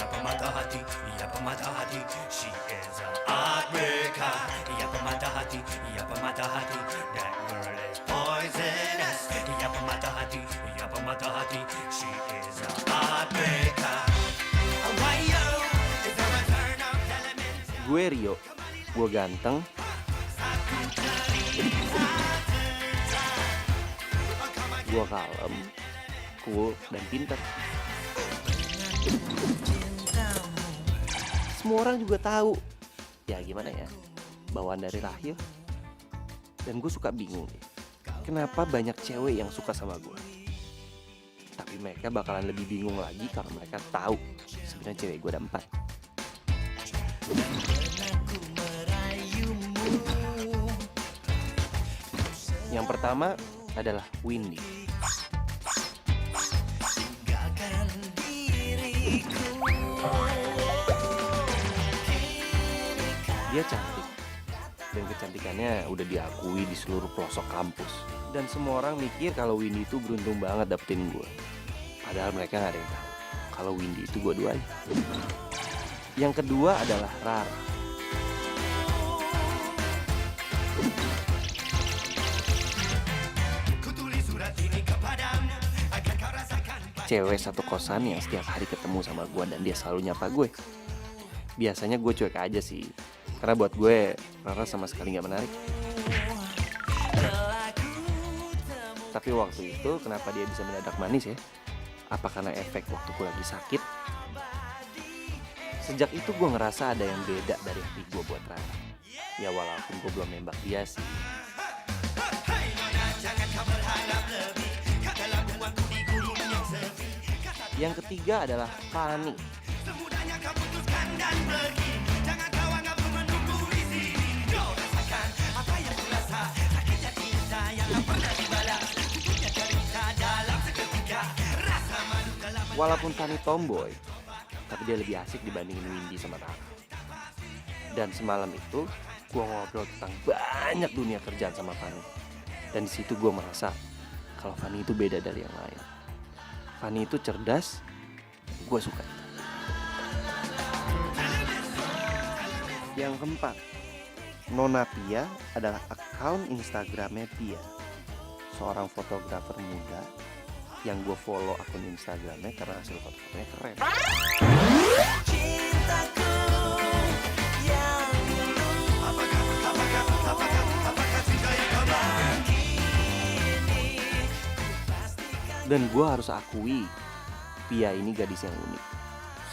pemata hati, ia pemata hati. She is a heartbreaker. Ia pemata hati, ia pemata hati. That girl is poisonous. Ia pemata hati, ia pemata hati. She is a heartbreaker. Why yo? Is there a turn of elements? Gue Rio, gue ganteng, gue kalem, cool, dan pinter. Semua orang juga tahu, ya gimana ya, bawaan dari lahir. Dan gue suka bingung deh, kenapa banyak cewek yang suka sama gue. Tapi mereka bakalan lebih bingung lagi kalau mereka tahu sebenarnya cewek gue ada 4. Yang pertama adalah Windy. Dia cantik, dan kecantikannya udah diakui di seluruh pelosok kampus. Dan semua orang mikir kalau Windy itu beruntung banget dapetin gue. Padahal mereka gak ada yang tahu kalau Windy itu gue duain. Yang kedua adalah Rara. Cewek satu kosan yang setiap hari ketemu sama gue dan dia selalu nyapa gue. Biasanya gue cuek aja sih, karena buat gue Rara sama sekali gak menarik. Tapi waktu itu kenapa dia bisa mendadak manis ya? Apa karena efek waktu gue lagi sakit? Sejak itu gue ngerasa ada yang beda dari hati gue buat Rara. Ya walaupun gue belum nembak dia sih. Yang ketiga adalah Fanny. Walaupun Fanny tomboy, tapi dia lebih asik dibandingin Windy sama Rara. Dan semalam itu, gue ngobrol tentang banyak dunia kerjaan sama Fanny. Dan di situ gue merasa kalau Fanny itu beda dari yang lain. Fanny itu cerdas, gue suka. Yang keempat, Nona Pia adalah akun Instagramnya Pia, seorang fotografer muda yang gue follow akun Instagramnya karena hasil foto-fotonya keren. Dan gue harus akui, Pia ini gadis yang unik.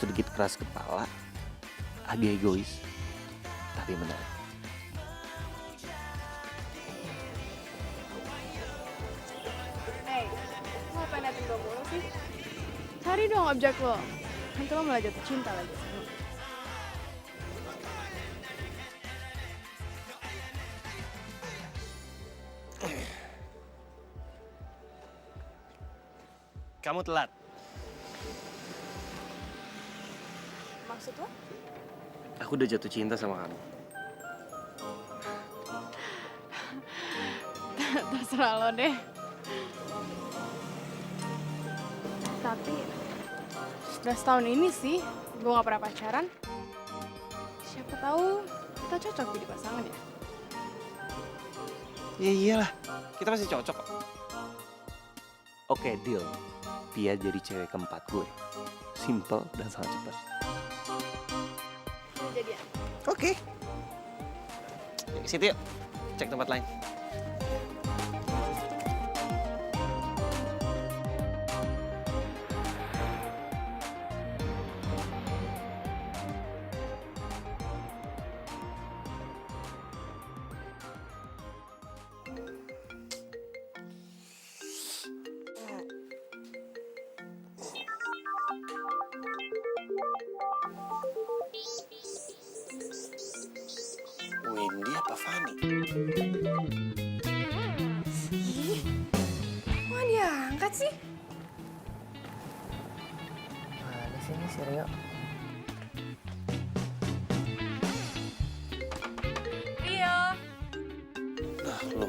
Sedikit keras kepala, agak egois, tapi menarik. Hey, lo ngapain liatin gue mulu sih? Cari dong objek lo. Nanti lo malah jatuh cinta lagi sama gue. Kamu telat. Maksud lo? Aku udah jatuh cinta sama kamu. Terserah lo deh. Tapi udah setahun ini sih gue gak pernah pacaran. Siapa tahu kita cocok jadi pasangan ya. Ya iyalah, kita masih cocok kok. Oke, deal. Pia jadi cewek keempat gue. Simple dan sangat cepat. Udah jadian. Oke. Ke situ yuk. Cek tempat lain. Windy apa Fanny? Kok gak diangkat sih? Mana sih ini si Rio? Rio. Nah, lo.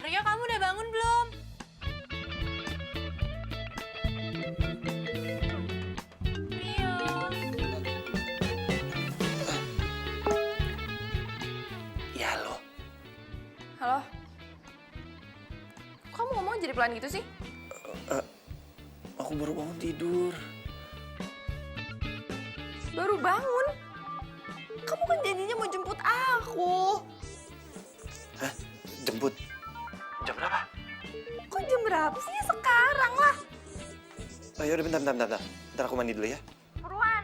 Rio, kamu udah bangun belum? Halo? Kamu ngomong jadi pelan gitu sih? Aku baru bangun tidur. Baru bangun? Kamu kan janjinya mau jemput aku. Hah? Jemput? Jam berapa? Kok jam berapa sih? Sekarang lah. Ayo udah bentar. Bentar aku mandi dulu ya. Buruan.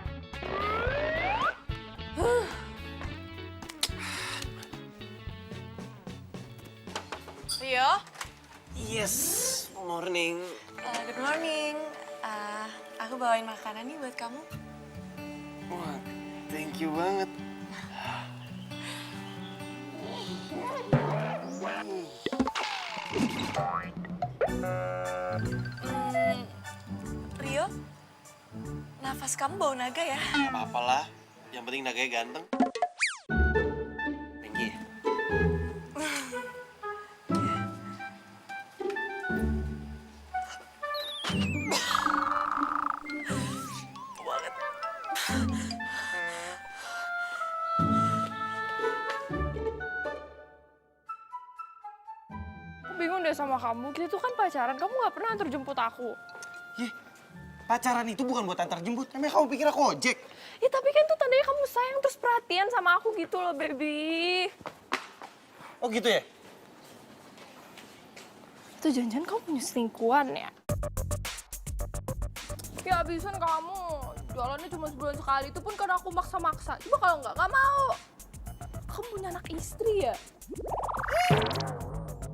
Rio? Yes, morning. Good morning. Aku bawain makanan nih buat kamu. Wah, thank you banget. Rio? Nafas kamu bau naga ya? Gak apa-apa lah, yang penting naganya ganteng. Thank you. Aku bingung deh sama kamu. Kita tuh kan pacaran, kamu gak pernah antar jemput aku. Yeh, pacaran itu bukan buat antar jemput. Emang kamu pikir aku ojek? Ya tapi kan tuh tandanya kamu sayang terus perhatian sama aku gitu loh, baby. Oh gitu ya? Itu jangan-jangan kamu punya selingkuhan ya? Ya abisan kamu. Jalannya cuma sebulan sekali, itu pun karena aku maksa-maksa. Coba kalau nggak mau. Kamu punya anak istri ya?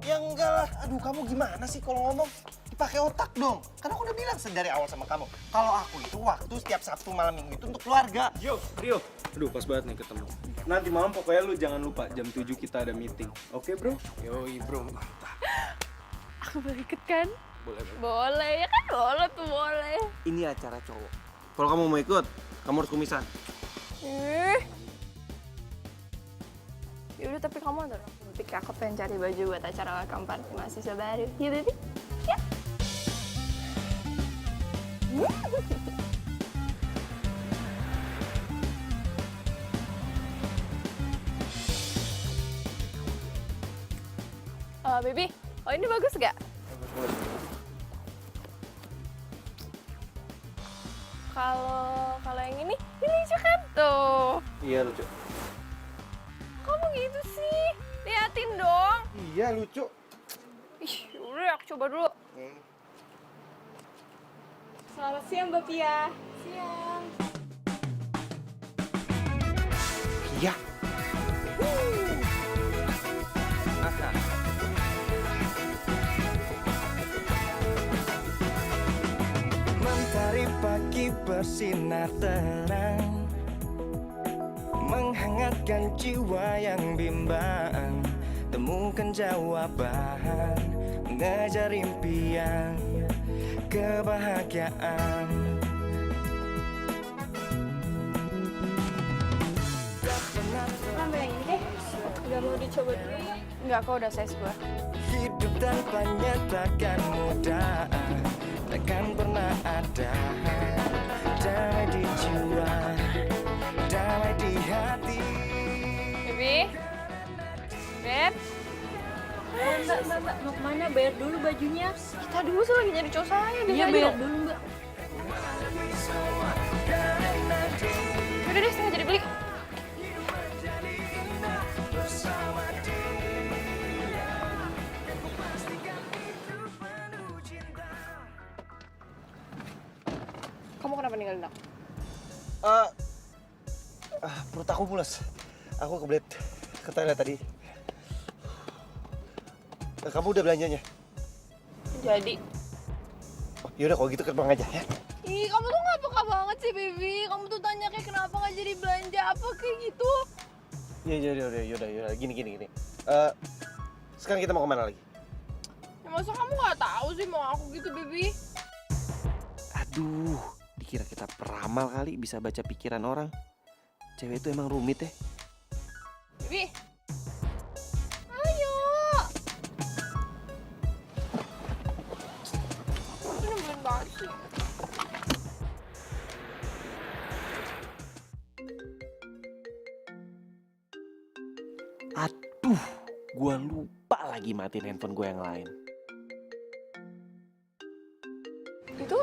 Ya enggak lah. Aduh, kamu gimana sih kalau ngomong? Dipakai otak dong. Karena aku udah bilang dari awal sama kamu. Kalau aku itu waktu setiap Sabtu malam minggu itu untuk keluarga. Yo, Rio. Aduh, pas banget nih ketemu. Nanti malam pokoknya lu jangan lupa jam 7 kita ada meeting. Oke, bro? Yoi bro. Aku boleh ikut kan? Boleh, Boleh, ya kan boleh tuh, boleh. Ini acara cowok. Kalau kamu mau ikut, kamu harus kumisan. Yaudah, tapi kamu antar aku. Tapi aku pengen cari baju buat acara welcome party mahasiswa baru. Ya, baby? Ya. Baby, oh ini bagus gak? Kalau yang ini lucu kan tuh. Iya, lucu. Kamu gitu sih? Liatin dong. Iya lucu. Ih, udah aku coba dulu. Selamat siang, Mbak Pia. Siang. Iya. Mentari pagi bersinar terang, menghangatkan jiwa yang bimbang. Temukan jawaban, mengejar impian, kebahagiaan. Ambil yang ini deh. Gak mau dicoba dulu ya? Enggak, kok udah size gua. Hidup tanpanya takkan mudah, takkan pernah ada. Damai di jiwa, damai di hati. Baby? Beb? Mbak, mau kemana? Bayar dulu bajunya. Kita dulu sih lagi nyari cowok saya. Iya, bayar dulu, Mbak. Udah deh, saya jadi beli. Kamu kenapa ninggalin aku? Perut aku mules. Aku kebelet ke toilet tadi. Kamu udah belanjanya? Jadi. Oh, yaudah kalau gitu kerbang aja ya. Ih, kamu tuh gak peka banget sih, baby. Kamu tuh tanya kayak kenapa gak jadi belanja apa kayak gitu. Yaudah. Gini. Sekarang kita mau kemana lagi? Ya masa kamu gak tahu sih mau aku gitu, baby? Aduh, dikira kita peramal kali bisa baca pikiran orang. Cewek itu emang rumit ya. Baby. Ayo. Aku nyebelin banget sih. Aduh, gua lupa lupa lagi matiin handphone gue yang lain. Itu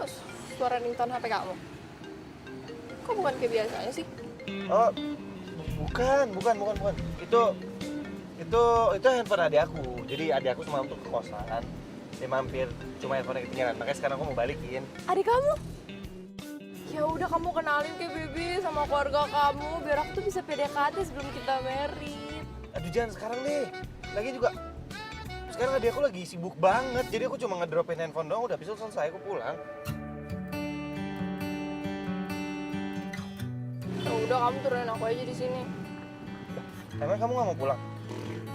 suara ringtone HP kamu? Kok bukan kayak biasanya sih? Oh, bukan. Itu handphone adik aku. Jadi adik aku semalam tuh ke kosan. Dia mampir, cuma handphone ketinggalan. Makanya sekarang aku mau balikin. Adik kamu? Ya udah kamu kenalin ke Bibi sama keluarga kamu biar aku tuh bisa PDKT sebelum kita married. Aduh jangan sekarang deh. Lagi juga sekarang adik aku lagi sibuk banget. Jadi aku cuma ngedropin handphone doang. Udah bisa selesai aku pulang. Ya udah kamu turunin aku aja di sini. Emang kamu nggak mau pulang?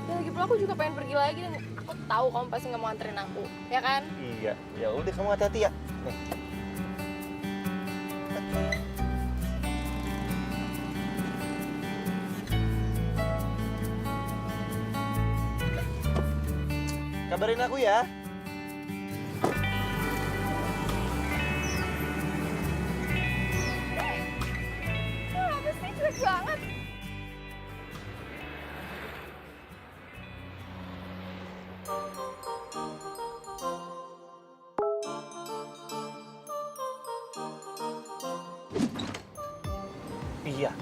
Ya lagi pula aku juga pengen pergi lagi dan aku tahu kamu pasti nggak mau anterin aku, ya kan? Iya. Ya udah kamu hati-hati ya. Nih. Kabarin aku ya. Apa sih jelek banget? Iya.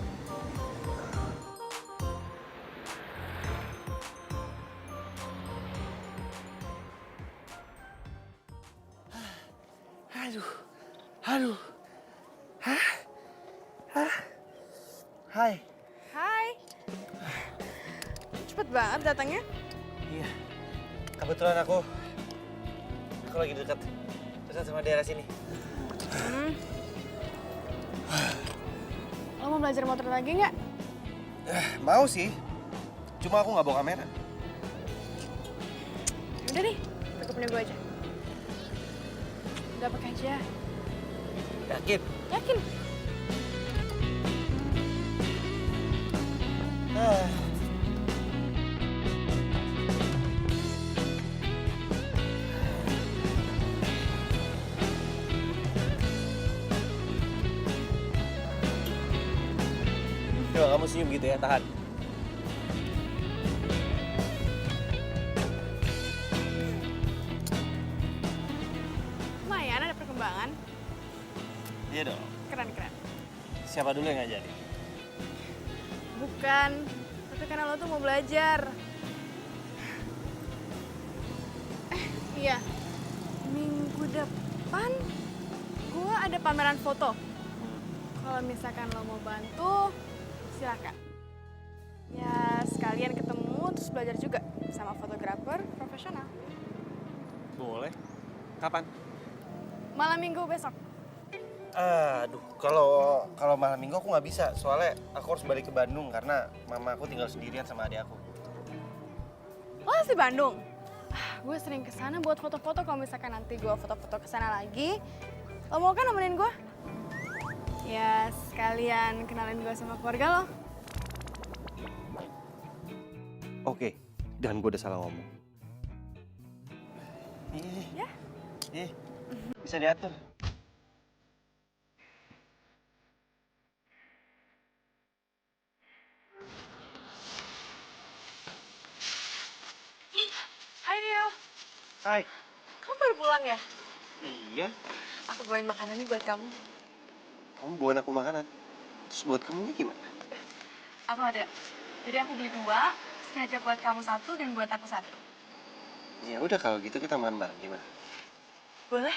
Aduh. Hai. Hai. Cepet banget datangnya. Iya. Kebetulan aku lagi dekat sama daerah sini. Lo mau belajar motor lagi nggak? Mau sih. Cuma aku nggak bawa kamera. Udah nih, pakai punya gue aja. Udah pakai aja. Yakin? Yakin? Ah. Coba kamu senyum gitu ya, tahan. Lumayan ada perkembangan. Iya dong. Keren. Siapa dulu yang ngajarin? Bukan, tapi karena lo tuh mau belajar. Iya, minggu depan gue ada pameran foto. Kalau misalkan lo mau bantu, silakan. Ya sekalian ketemu terus belajar juga sama fotografer profesional. Boleh. Kapan? Malam minggu besok. Aduh, kalau malam minggu aku nggak bisa, soalnya aku harus balik ke Bandung karena mama aku tinggal sendirian sama adik aku. Lo asli Bandung? Gue sering kesana buat foto-foto. Kalau misalkan nanti gue foto-foto kesana lagi, lo mau kan nemenin gue? Ya sekalian kenalin gue sama keluarga lo. Oke, dan gue udah salah ngomong. Ya? Bisa diatur. Hai Rio, Hai. kamu baru pulang ya? Iya. Aku bawain makanan nih buat kamu. Kamu bawain aku makanan. Terus buat kamu gimana? Aku ada. Jadi aku beli 2, sengaja buat kamu 1 dan buat aku 1. Ya udah kalau gitu kita makan bareng gimana? Boleh?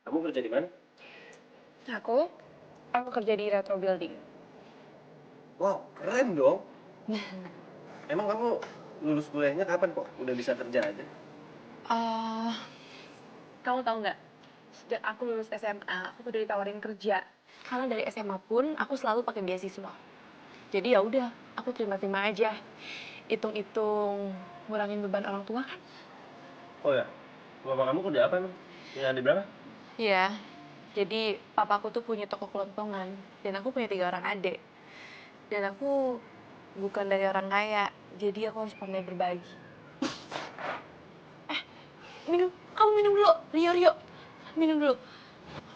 Kamu kerja di mana? Aku kerja di Retro Building. Wow, keren dong. Emang kamu lulus kuliahnya kapan kok? Udah bisa kerja aja? Kamu tahu nggak? Sejak aku lulus SMA, aku udah ditawarin kerja. Karena dari SMA pun aku selalu pakai beasiswa. Jadi ya udah, aku terima-terima aja. Hitung-hitung ngurangin beban orang tua kan? Oh ya, bapak kamu kerja apa emang? Yang ada berapa? Iya. Jadi papaku tuh punya toko kelontongan dan aku punya 3 orang adik. Dan aku bukan dari orang kaya, jadi aku harus pandai berbagi. Minum, kamu minum dulu. Rio, minum dulu.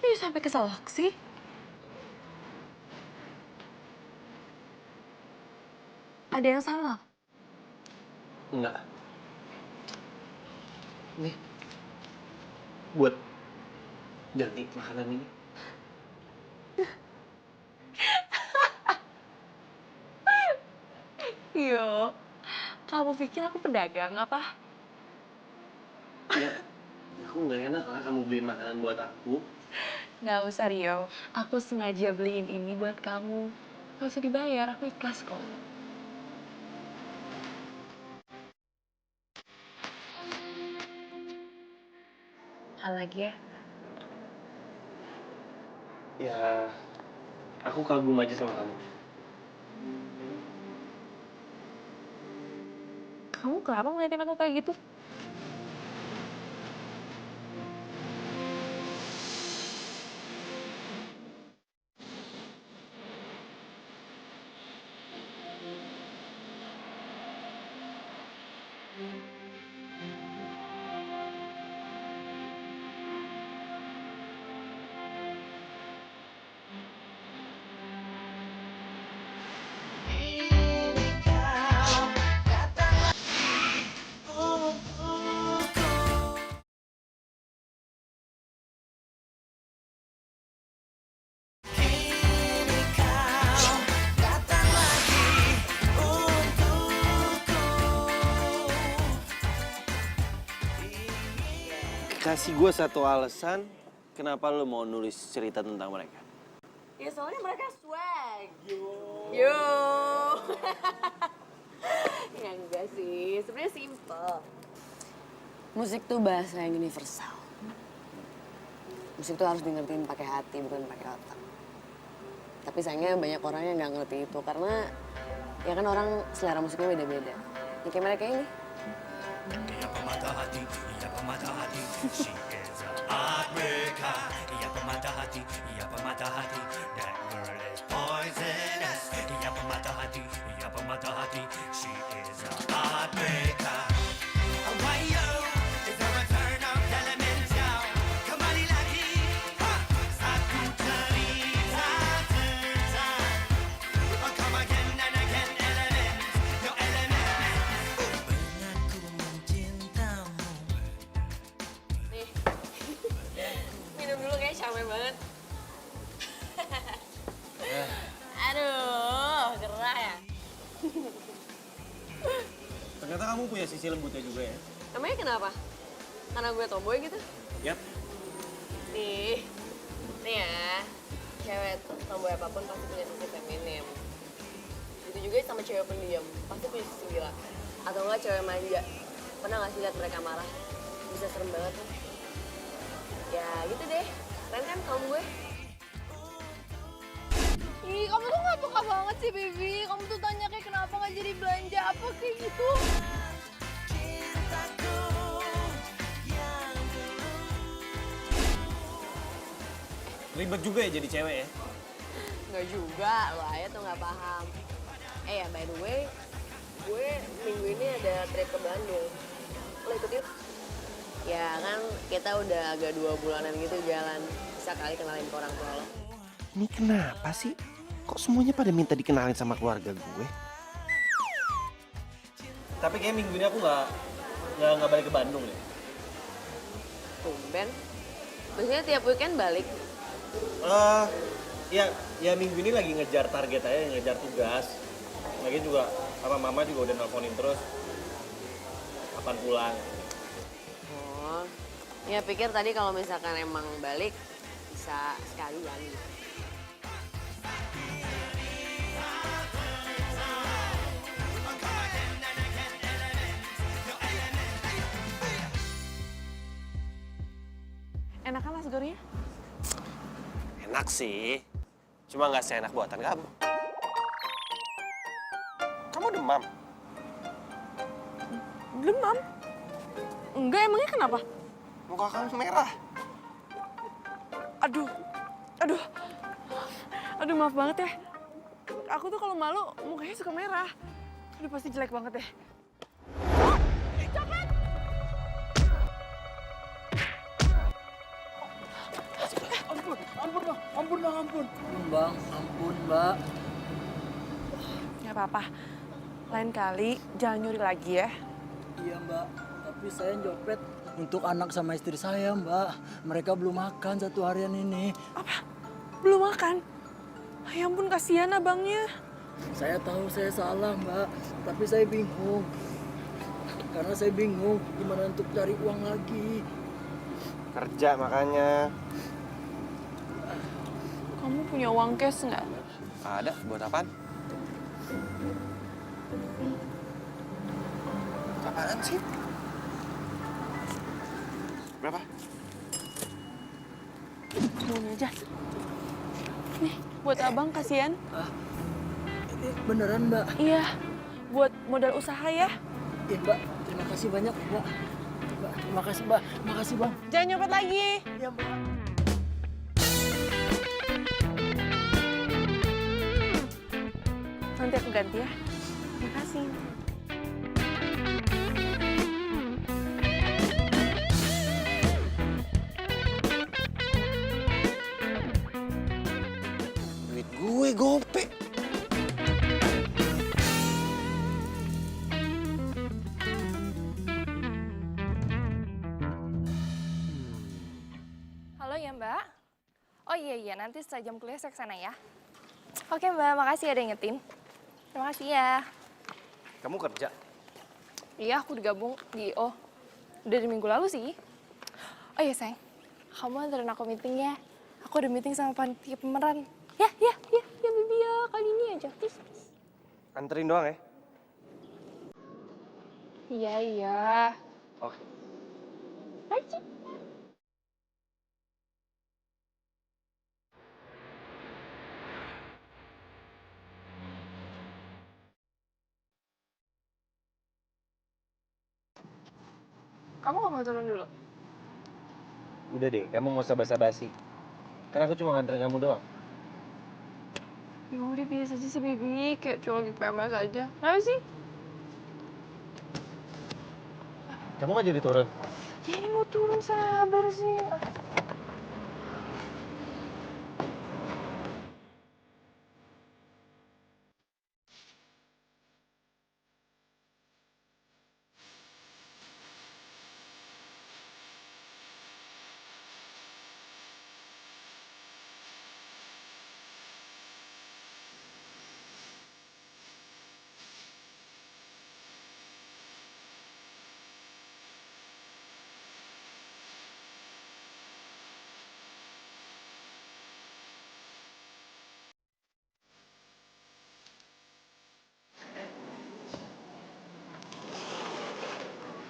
dia sampai keselak sih? Ada yang salah? Enggak. Nih, buat Dani makanan ini. Yo, kamu pikir aku pedagang apa? Ya, aku nggak enak lah kamu beliin makanan buat aku. Nggak usah, Rio. Aku sengaja beliin ini buat kamu. Nggak usah dibayar, aku ikhlas kok. Hal lagi ya? Ya, aku kagum aja sama kamu. Kamu kenapa ngeliatin aku kayak gitu? Kasih gue satu alasan kenapa lo mau nulis cerita tentang mereka. Ya soalnya mereka swag. Yo. Ya enggak sih, sebenarnya simple. Musik tuh bahasa yang universal. Musik tuh harus dengerin pakai hati, bukan pakai otak. Tapi sayangnya banyak orang yang nggak ngerti itu karena ya kan orang selera musiknya beda-beda. Ya kayak mereka ini. Ia pemata hati, ia pemata hati. She is a heartbreaker. Ia pemata hati, ia pemata hati. That girl is poisonous. Ia pemata hati, ia pemata hati. She is a heartbreaker. Why yo? Is there a turn of elements yo? Kembali lagi, satu cerita tentang. Oh, come again and again, elements, your elements. Ku mencintamu. Nih. Minum dulu kayak capek banget. Aduh, gerah ya. Ternyata kamu punya sisi lembutnya juga ya. Emangnya kenapa? Karena gue tomboy gitu? Yap. Nih ya, cewek tuh tomboy apapun pasti punya sisi feminim. Itu juga sama cewek pendiam, pasti punya sisi gila. Atau enggak cewek manja, pernah gak sih liat mereka marah? Bisa serem banget tuh. Ya gitu deh, keren kan kaum gue? Ih, kamu tuh gak peka banget sih, Baby. Kamu tuh tanya kayak kenapa gak jadi belanja apa kayak gitu. Ribet juga ya jadi cewek ya. Enggak juga, lo aja tuh gak paham. Ya by the way, gue minggu ini ada trip ke Bandung. Lo ikut yuk? Ya kan kita udah agak 2 bulanan gitu jalan. Bisa kali kenalin ke orang tua lo. Ini kenapa sih? Kok semuanya pada minta dikenalin sama keluarga gue? Tapi kayak minggu ini aku nggak balik ke Bandung deh. Tumben. Biasanya tiap weekend balik. Ya minggu ini lagi ngejar target aja, ngejar tugas. Lagi juga mama juga udah nelponin terus. Kapan pulang? Oh, ya pikir tadi kalau misalkan emang balik bisa sekalian gitu. Enak kan Mas Gornya? Enak sih, cuma nggak seenak buatan kamu. Kamu demam? Demam? Enggak, emangnya kenapa? Muka kamu merah. Aduh maaf banget ya. Aku tuh kalau malu mukanya suka merah. Aduh pasti jelek banget ya. Coklat! ampun. Bang, ampun, Mbak. Nggak apa-apa. Lain kali jangan nyuri lagi ya. Iya, Mbak. Tapi saya nyopet untuk anak sama istri saya, Mbak. Mereka belum makan 1 harian ini. Apa? Belum makan? Ya ampun, kasihan abangnya. Saya tahu saya salah, Mbak. Tapi saya bingung. Karena saya bingung gimana untuk cari uang lagi. Kerja makanya. Kamu punya uang cash nggak? Ada, buat apaan? Apaan sih? Berapa? Mau aja. Nih, buat abang kasihan. Ini beneran, Mbak? Iya, buat modal usaha ya. Iya, Mbak. Terima kasih banyak, Mbak. Mbak, terima kasih, Mbak. Makasih, Bang. Jangan nyopet lagi. Iya, Mbak. Nanti aku ganti ya. Makasih. Duit gue gope. Halo ya Mbak. Oh iya, nanti setelah jam kuliah saya kesana ya. Oke Mbak, makasih ya udah ingetin. Terima kasih ya. Kamu kerja? Iya, aku digabung di IO. Udah di minggu lalu sih. Oh iya sayang, kamu anterin aku meeting ya. Aku ada meeting sama panitia pemeran. Ya baby ya, kali ini aja, please. Anterin doang ya? Iya. Oke. Aja. Kamu gak mau turun dulu? Udah deh, kamu nggak usah basa-basi. Karena aku cuma nganterin kamu doang. Ya udah biasa aja sih baby, kayak cuma lagi PMS aja. Kenapa sih? Kamu nggak jadi turun? Ya ini mau turun, sabar sih.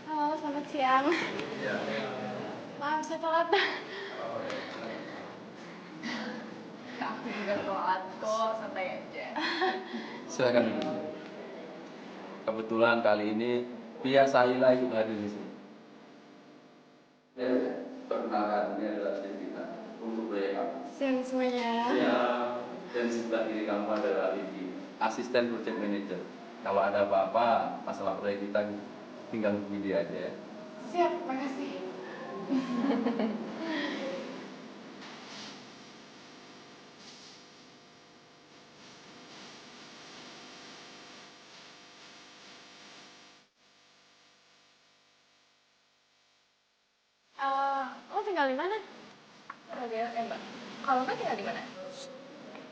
Halo, selamat siang. Maaf, saya telat. Aku juga telat kok, santai aja. Silakan duduk. Kebetulan kali ini Pia Sahila ikut hadir di sini. Ya, perkenalkan, ini adalah tim kita untuk proyek apa? Siang semuanya. Siap. Dan di sebelah kiri kamu adalah Vivi, asisten project manager. Kalau ada apa-apa masalah proyek kita, tinggal hubungi dia aja ya. Siap, makasih. Lo tinggal di mana? Mbak. Kalau Mbak tinggal di mana?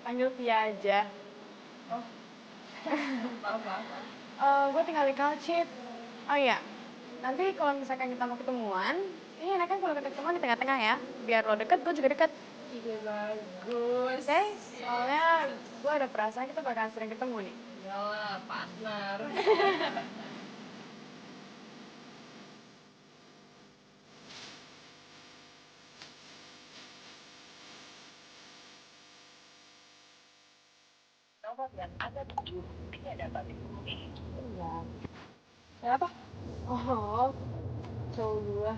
Panggil Tia aja. Oh. maaf. Gue tinggal di Kalcit. Oh iya, nanti kalau misalkan kita mau ketemuan, ini enaknya kalau kita ketemuan di tengah-tengah ya. Biar lo deket, gue juga deket. Ide bagus. Oke, soalnya gue ada perasaan kita bakalan sering ketemu nih. Yalah, partner. Iya. Kenapa? Oh, cowok gue.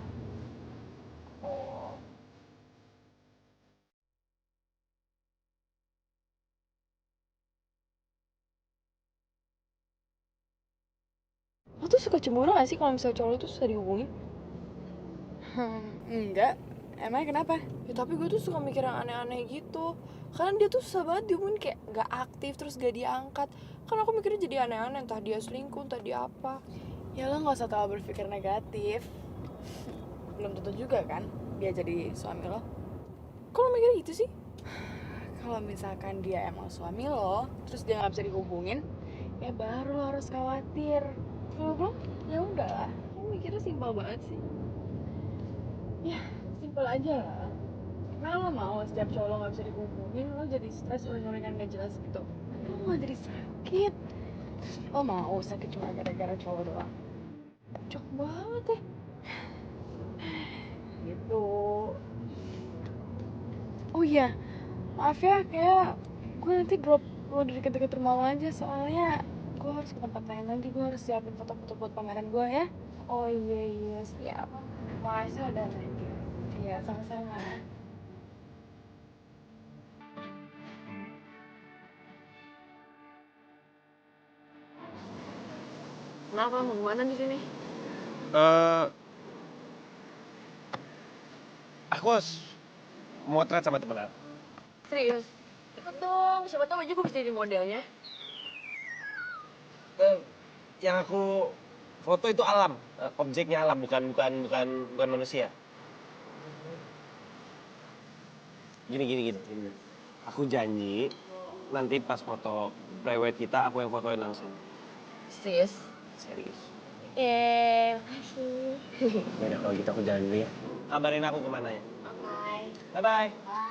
Lo tuh suka cemburu gak sih kalau misalnya cowok lo tuh susah dihubungi? Enggak. Emangnya kenapa? Ya tapi gue tuh suka mikir yang aneh-aneh gitu. Karena dia tuh susah banget dihubungin, kayak gak aktif terus gak diangkat. Kan aku mikirnya jadi aneh-aneh, entah dia selingkuh, entah dia apa. Ya lo gak usah terlalu berpikir negatif. Belum tentu juga kan dia jadi suami lo. Kok lo mikirnya gitu sih? Kalau misalkan dia emang suami lo, terus dia nggak bisa dihubungin, ya baru lo harus khawatir. Kalau belum, ya udahlah. Lo mikirnya simpel banget sih. Ya, simpel aja lah. Nah lo mau setiap cowok lo nggak bisa dihubungin, lo jadi stres uring-uringan gak jelas gitu. Lo nggak jadi sakit. Lo mau sakit cuma gara-gara cowok doang? Cok banget ya. Gitu. Oh iya, maaf ya, kayak gue nanti drop lo di deket-deket rumah lo aja, soalnya gue harus ke tempat lain lagi, gue harus siapin foto-foto buat pameran gue ya. Oh iya, siap. Makasih udah thank you. Iya, sama-sama. Kenapa? Mau kemana di sini? Aku harus motret sama temen aku. Serius? Ikut dong, siapa tahu aja gue bisa jadi modelnya. Yang aku foto itu alam, objeknya alam, bukan manusia. Gini. Aku janji nanti pas foto private kita aku yang fotoin langsung. Serius? Serius. Makasih. Yaudah kalau gitu aku jalan dulu ya. Kabarin aku kemana ya. Bye. Bye-bye. Bye.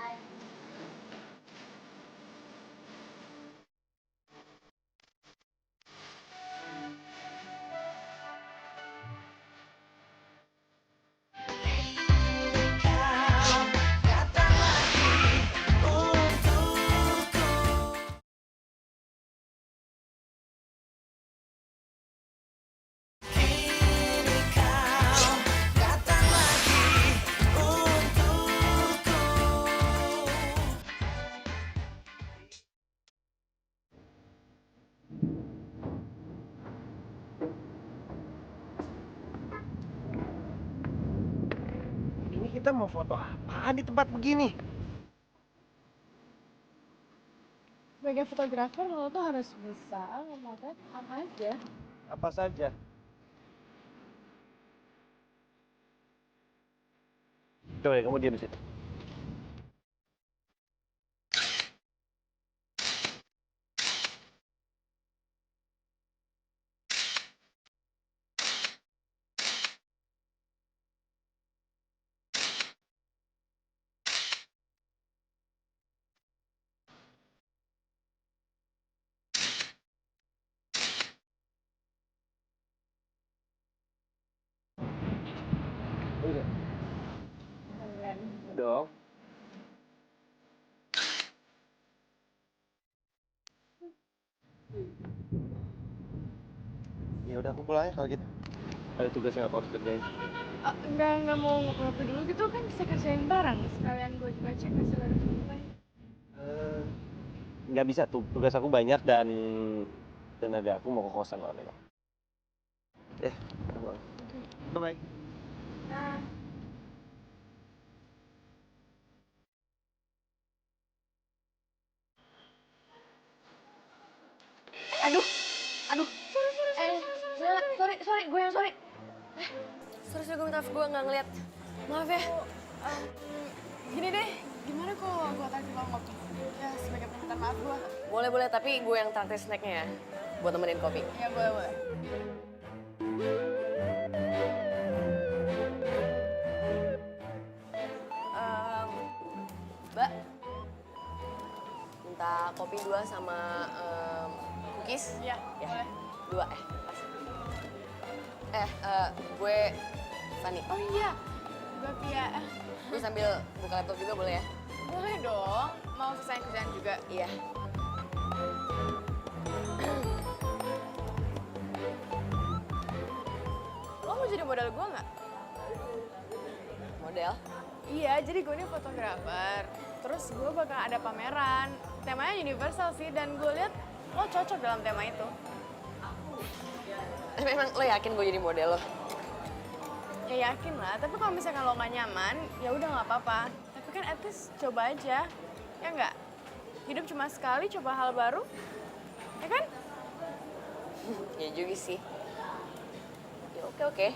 Ini kita mau foto apaan di tempat begini? Sebagai fotografer, lo tuh harus bisa memotret apa aja. Apa saja? Coba deh, kamu diam di situ. Udah. Dong. Ya udah aku pulang ya kalau gitu. Ada tugas yang aku harus kerjain. Enggak mau ngopi dulu gitu kan bisa kerjain bareng. Sekalian gue juga cek hasil dari gue. Nggak bisa tuh, tugas aku banyak dan ada aku mau ke kosan kalau ada. Ya, bye-bye. Nah. Aduh. Sorry, gue yang sorry. Sorry, gue minta maaf, gue nggak ngeliat. Maaf ya. Gini deh, gimana kalau gue traktir lo ngopi? Ya, sebagai permintaan maaf gue. Boleh, tapi gue yang traktir snacknya ya. Buat temenin kopi. Ya, boleh. Mbak, minta kopi 2 sama cookies. Iya, boleh. 2, gue Fanny. Oh iya, gue Pia. Gue sambil buka laptop juga boleh ya? Boleh dong, mau selesai kerjaan juga. Iya. Lo mau jadi model gue nggak? Model? Iya, jadi gue ini fotografer. Terus gue bakal ada pameran. Temanya universal sih, dan gue lihat lo cocok dalam tema itu. Emang lo yakin gue jadi model lo? Ya yakin lah, tapi kalau misalkan lo nggak nyaman, ya udah nggak apa-apa. Tapi kan at least coba aja, ya nggak? Hidup cuma sekali, coba hal baru, ya kan? Ya juga sih. Ya oke.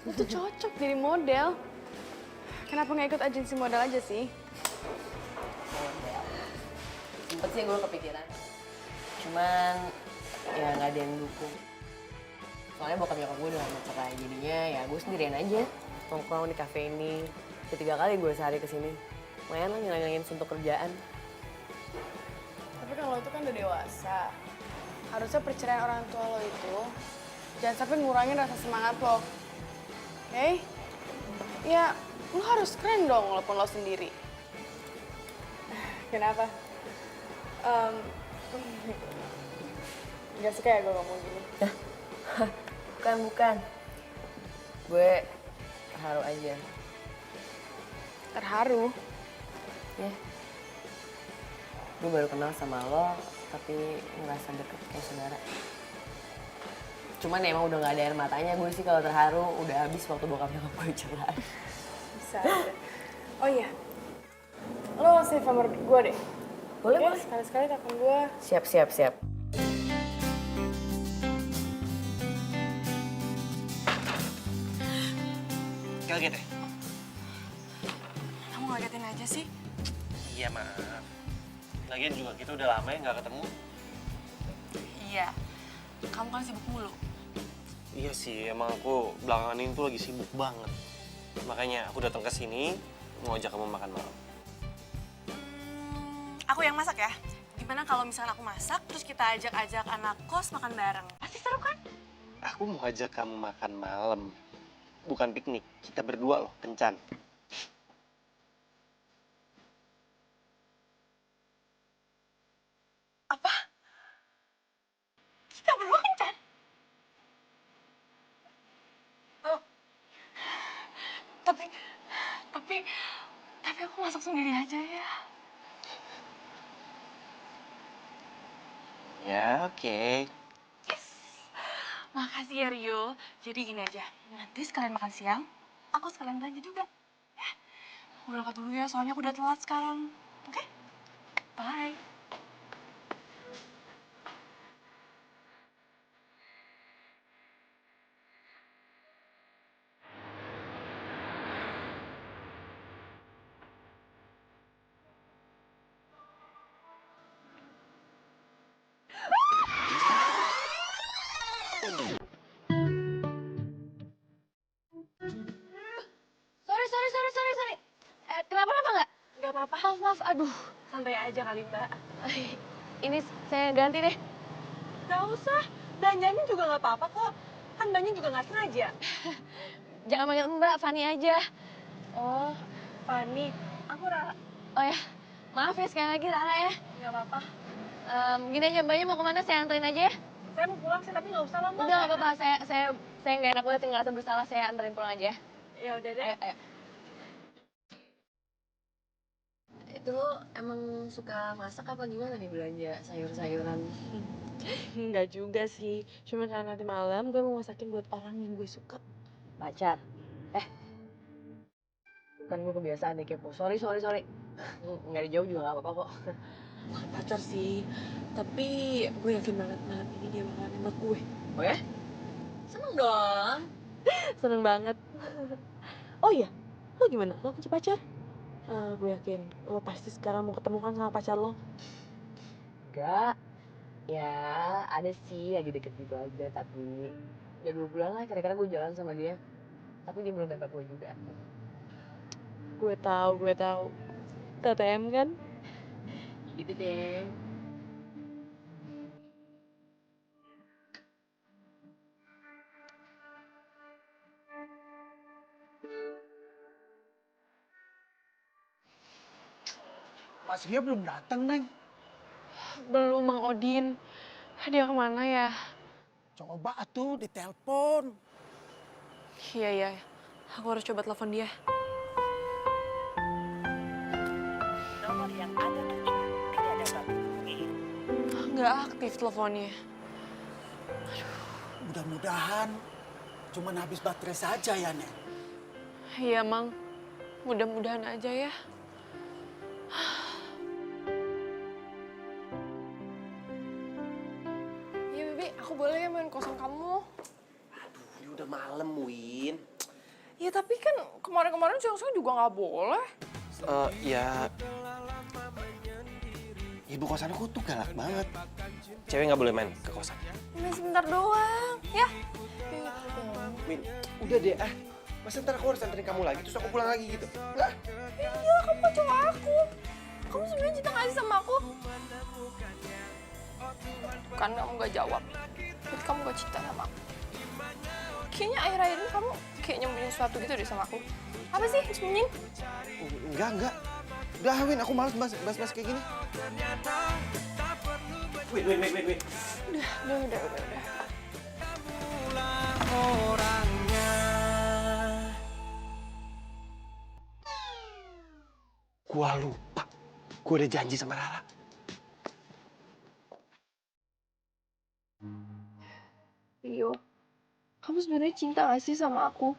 Lo tuh cocok jadi model. Kenapa nggak ikut agensi model aja sih? Sempet sih gue kepikiran. Cuman ya nggak ada yang dukung. Soalnya bokap nyokap gue udah lama cerai, jadinya ya gue sendirian aja. Nongkrong di kafe ini. Ketiga kali gue sehari kesini. Lumayan lah ngilangin suntuk kerjaan. Tapi kan lo tuh kan udah dewasa. Harusnya perceraian orang tua lo itu jangan sampai ngurangin rasa semangat lo. Oke? Ya, lo harus keren dong walaupun lo sendiri. Kenapa? Gak suka ya gue ngomong gini? Bukan. Gue terharu aja. Terharu? Ya. Gue baru kenal sama lo, tapi ngerasa deket kayak saudara. Cuman ya emang udah gak ada air matanya, gue sih kalau terharu udah habis waktu bokap nyokap gue cerai. Bisa aja. Oh iya, lo save nomor gue deh. Boleh. Sekali-sekali telepon gue. Siap. Kaget ya? Kamu ngagetin aja sih. Iya, maaf. Lagian juga kita udah lama ya nggak ketemu. Iya, kamu kan sibuk mulu. Iya sih, emang aku belakangan ini tuh lagi sibuk banget. Makanya aku datang ke sini mau ajak kamu makan malam. Aku yang masak ya. Gimana kalau misalnya aku masak, terus kita ajak-ajak anak kos makan bareng? Pasti seru kan? Aku mau ajak kamu makan malam. Bukan piknik, kita berdua loh, kencan. Apa? Kita berdua kencan? Oh. Tapi aku masak sendiri aja ya. Ya, oke. Makasih ya Rio. Jadi gini aja, nanti sekalian makan siang, aku sekalian belanja juga. Ya, aku berangkat dulu ya, soalnya aku udah telat sekarang. Oke? Bye. Sorry. Kenapa nggak? Nggak apa-apa. Maaf. Aduh, santai aja kali Mbak. Ini saya ganti deh. Nggak usah. Belanjanya juga nggak apa-apa kok. Kan Mbaknya juga nggak sengaja. Jangan panggil Mbak, Fani aja. Oh, Fani. Aku Rara. Oh ya, maaf ya sekali lagi Rara ya. Nggak apa-apa. Gini aja, Mbaknya mau kemana? Saya anterin aja ya. Saya mau pulang sih, tapi nggak usah lah Mbak. Udah nggak apa-apa, saya nggak enak banget tinggal rasa bersalah, saya anterin pulang aja. Ya udah deh. Ayo. Itu emang suka masak apa gimana nih belanja sayur-sayuran? Enggak juga sih, cuma karena nanti malam gue mau masakin buat orang yang gue suka. Pacar? Bukan gue kebiasaan deh kepo. Sorry. Nggak dijawab juga nggak apa-apa kok. Bukan pacar sih, tapi gue yakin banget malam ini dia bakalan nembak gue. Oh ya? Seneng dong. Seneng banget. Oh iya, lo gimana? Lo punya pacar? Gue yakin lo pasti sekarang mau ketemu kan sama pacar lo. Enggak. Ya, ada sih lagi deket gitu aja, tapi udah 2 bulan lah kira-kira gue jalan sama dia. Tapi dia belum nembak gue juga. Gue tahu. TTM kan? Gitu deh. Mas Ria belum datang, Neng. Belum, Mang Odin. Dia kemana ya? Coba atuh ditelepon. Iya, iya. Aku harus coba telepon dia. Nomor yang Anda tuju tidak dapat dihubungi. Nggak aktif teleponnya. Mudah-mudahan cuman habis baterai saja ya, Neng. Iya, Mang. Mudah-mudahan aja ya. Iya, Bibi, aku boleh ya main kosan kamu? Ini udah malam, Win. Ya tapi kan kemarin-kemarin siang-siang juga nggak boleh. Ya... Ibu kosan aku tuh galak banget. Cewek nggak boleh main ke kosan. Main sebentar doang, ya. Win, udah deh Masa ntar aku harus anterin kamu lagi, terus aku pulang lagi gitu? Enggak. Iya, kamu kan cowok aku. Kamu sebenarnya cinta nggak sih sama aku? Kan kamu gak jawab. Berarti kamu gak cinta sama aku. Kayaknya akhir-akhir ini kamu kayak nyembunyiin sesuatu gitu deh sama aku. Apa sih sembunyiin? Enggak. Udah, Win, aku males bahas kayak gini. Win. Udah. Orangnya. Gua lupa. Gua udah janji sama Rara. Rio, kamu sebenarnya cinta gak sih sama aku?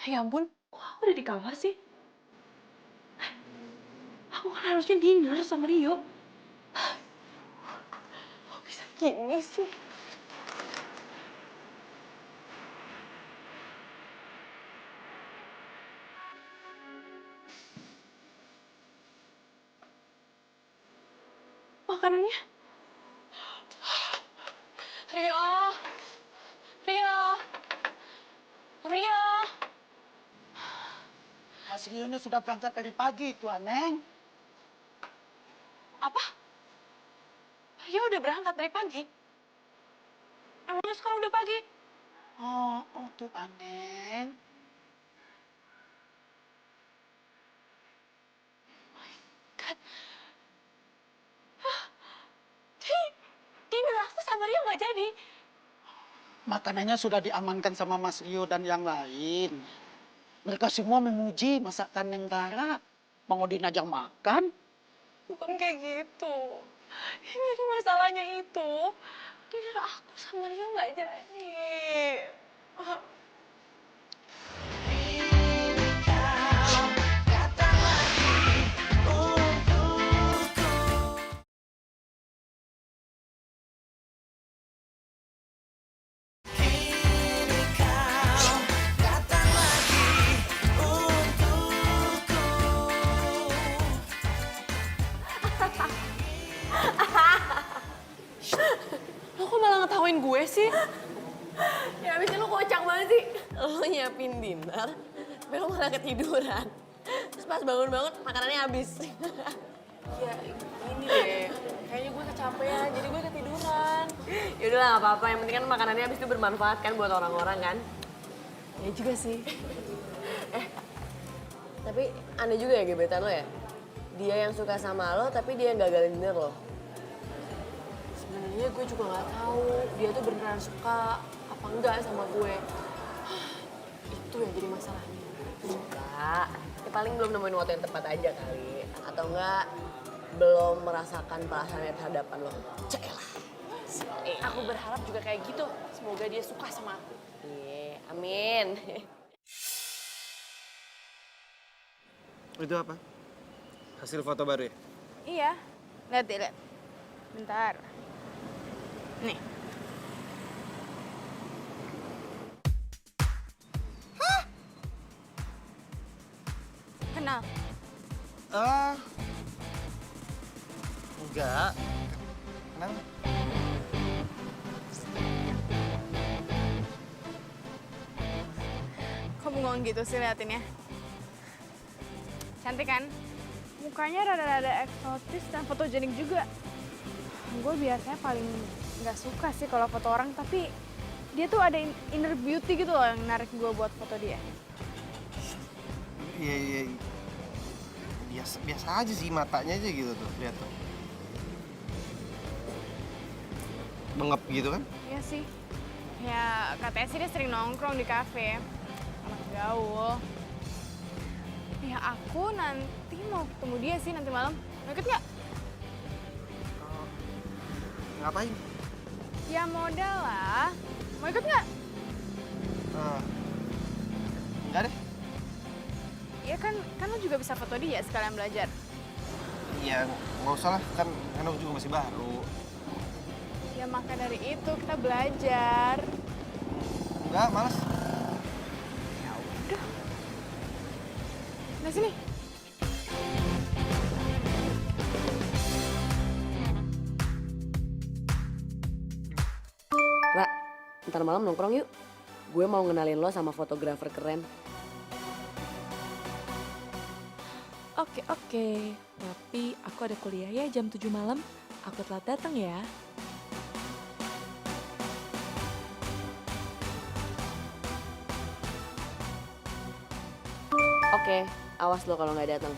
Ya ampun, kok aku udah di kamar sih? Aku kan harusnya dinner sama Rio. Kok bisa gini sih? Makanannya? Rio! Mas Rio sudah berangkat dari pagi, Tuan Neng. Apa? Rio udah berangkat dari pagi? Emangnya sekarang udah pagi? Oh, Tuan Neng. Kan... Dia ngerasa sama Rio nggak jadi. Makanannya sudah diamankan sama Mas Rio dan yang lain. Mereka semua memuji masakan Neng Rara. Mang Odin ajak makan. Bukan kayak gitu. Ini masalahnya itu. Dinner aku sama Rio nggak jadi. gue sih? Ya abisnya lu kocak banget sih. Lu nyiapin dinner, tapi lu malah ketiduran. Terus pas bangun-bangun makanannya habis. Ya gini deh, kayaknya gue kecapean, jadi gue ketiduran. Ya udahlah nggak apa-apa, yang penting kan makanannya habis itu bermanfaat kan buat orang-orang kan. Ya juga sih. Tapi aneh juga ya gebetan lo ya? Dia yang suka sama lo, tapi dia yang gagalin dinner lo. Sebenarnya gue juga nggak tahu dia tuh beneran suka apa enggak sama gue. Itu yang jadi masalahnya. Enggak, ya paling belum nemuin waktu yang tepat aja kali. Atau enggak, belum merasakan perasaannya terhadapan lo. Cailah. Aku berharap juga kayak gitu. Semoga dia suka sama aku. Iya, amin. Itu apa? Hasil foto baru ya? Iya, lihat deh, lihat. Bentar. Nih. Hah? Kenal? Enggak. Kenapa? Kok bengong gitu sih liatinnya? Cantik kan? Mukanya rada-rada eksotis dan fotogenik juga. Gue biasanya paling nggak suka sih kalau foto orang, tapi dia tuh ada inner beauty gitu loh yang narik gue buat foto dia. Iya. Biasa aja sih, matanya aja gitu tuh, lihat tuh. Bengep gitu kan? Iya sih. Ya katanya sih dia sering nongkrong di kafe. Anak gaul. Ya aku nanti mau ketemu dia sih nanti malam. Mau ikut nggak? Ngapain? Ya modal lah. Mau ikut nggak? Enggak deh. Ya kan lo juga bisa foto dia sekalian belajar. Iya, nggak usah lah, kan aku juga masih baru. Ya maka dari itu kita belajar. Enggak, males. Ya udah. Nah sini. Ra, ntar malam nongkrong yuk. Gue mau ngenalin lo sama fotografer keren. Oke. Tapi aku ada kuliah ya jam 7 malam. Aku telat datang ya. Oke, awas lo kalau nggak datang.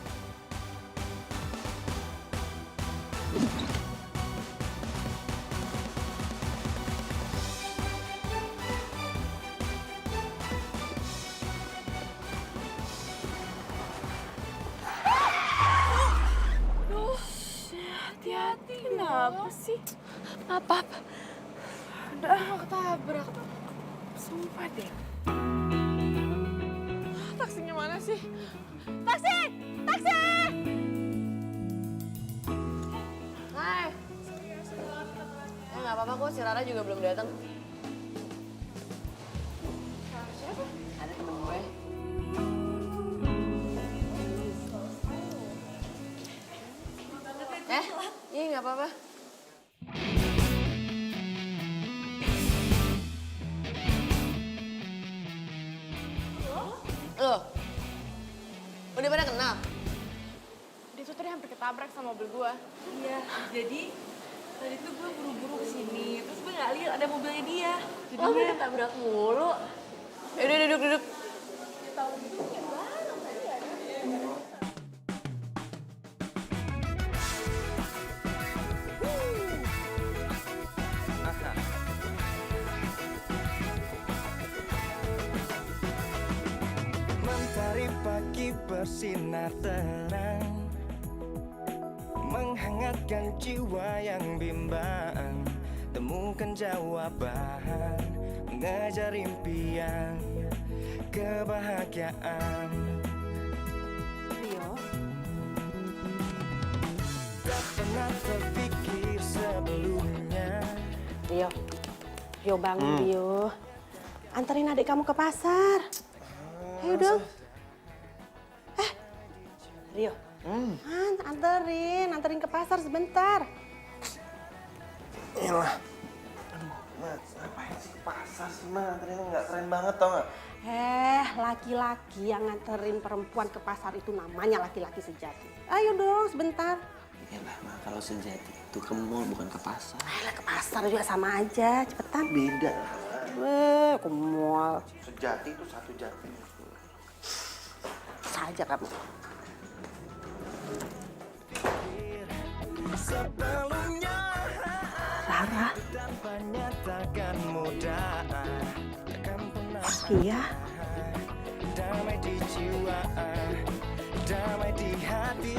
Hati-hati, kenapa sih? Apa? Udah, ketabrak. Sumpah deh. Taksinya mana sih? Taksi! Taksi! Hai. Nggak apa-apa kok, si Rara juga belum datang. Siapa? Ada temen gue. Iya nggak apa-apa. Loh, udah pada kenal? Dia tuh tadi hampir ketabrak sama mobil gua. Iya, jadi tadi tuh gue buru-buru kesini, terus gue nggak lihat ada mobilnya dia. Lo udah ketabrak mulu. Yaudah duduk. Mentari pagi bersinar terang, menghangatkan jiwa yang bimbang. Temukan jawaban, mengejar impian, kebahagiaan. Rio, Tak pernah terpikir sebelumnya. Rio bangun Rio. Anterin adik kamu ke pasar. Ayo dong. Rio. Anterin ke pasar sebentar. Iyalah. Ma, ngapain sih ke pasar sih, Ma? Ternyata nggak keren banget, tau nggak? Laki-laki yang nganterin perempuan ke pasar itu namanya laki-laki sejati. Ayo dong, sebentar. Ya lah, Ma, kalau sejati itu ke mall bukan ke pasar. Ke pasar juga sama aja, cepetan. Beda. Ke mall. Sejati itu satu jati. Saja kamu. Sebelumnya Rara. tanpa nyatakan mudah takkan pernah Iya. damai di jiwa, damai di hati.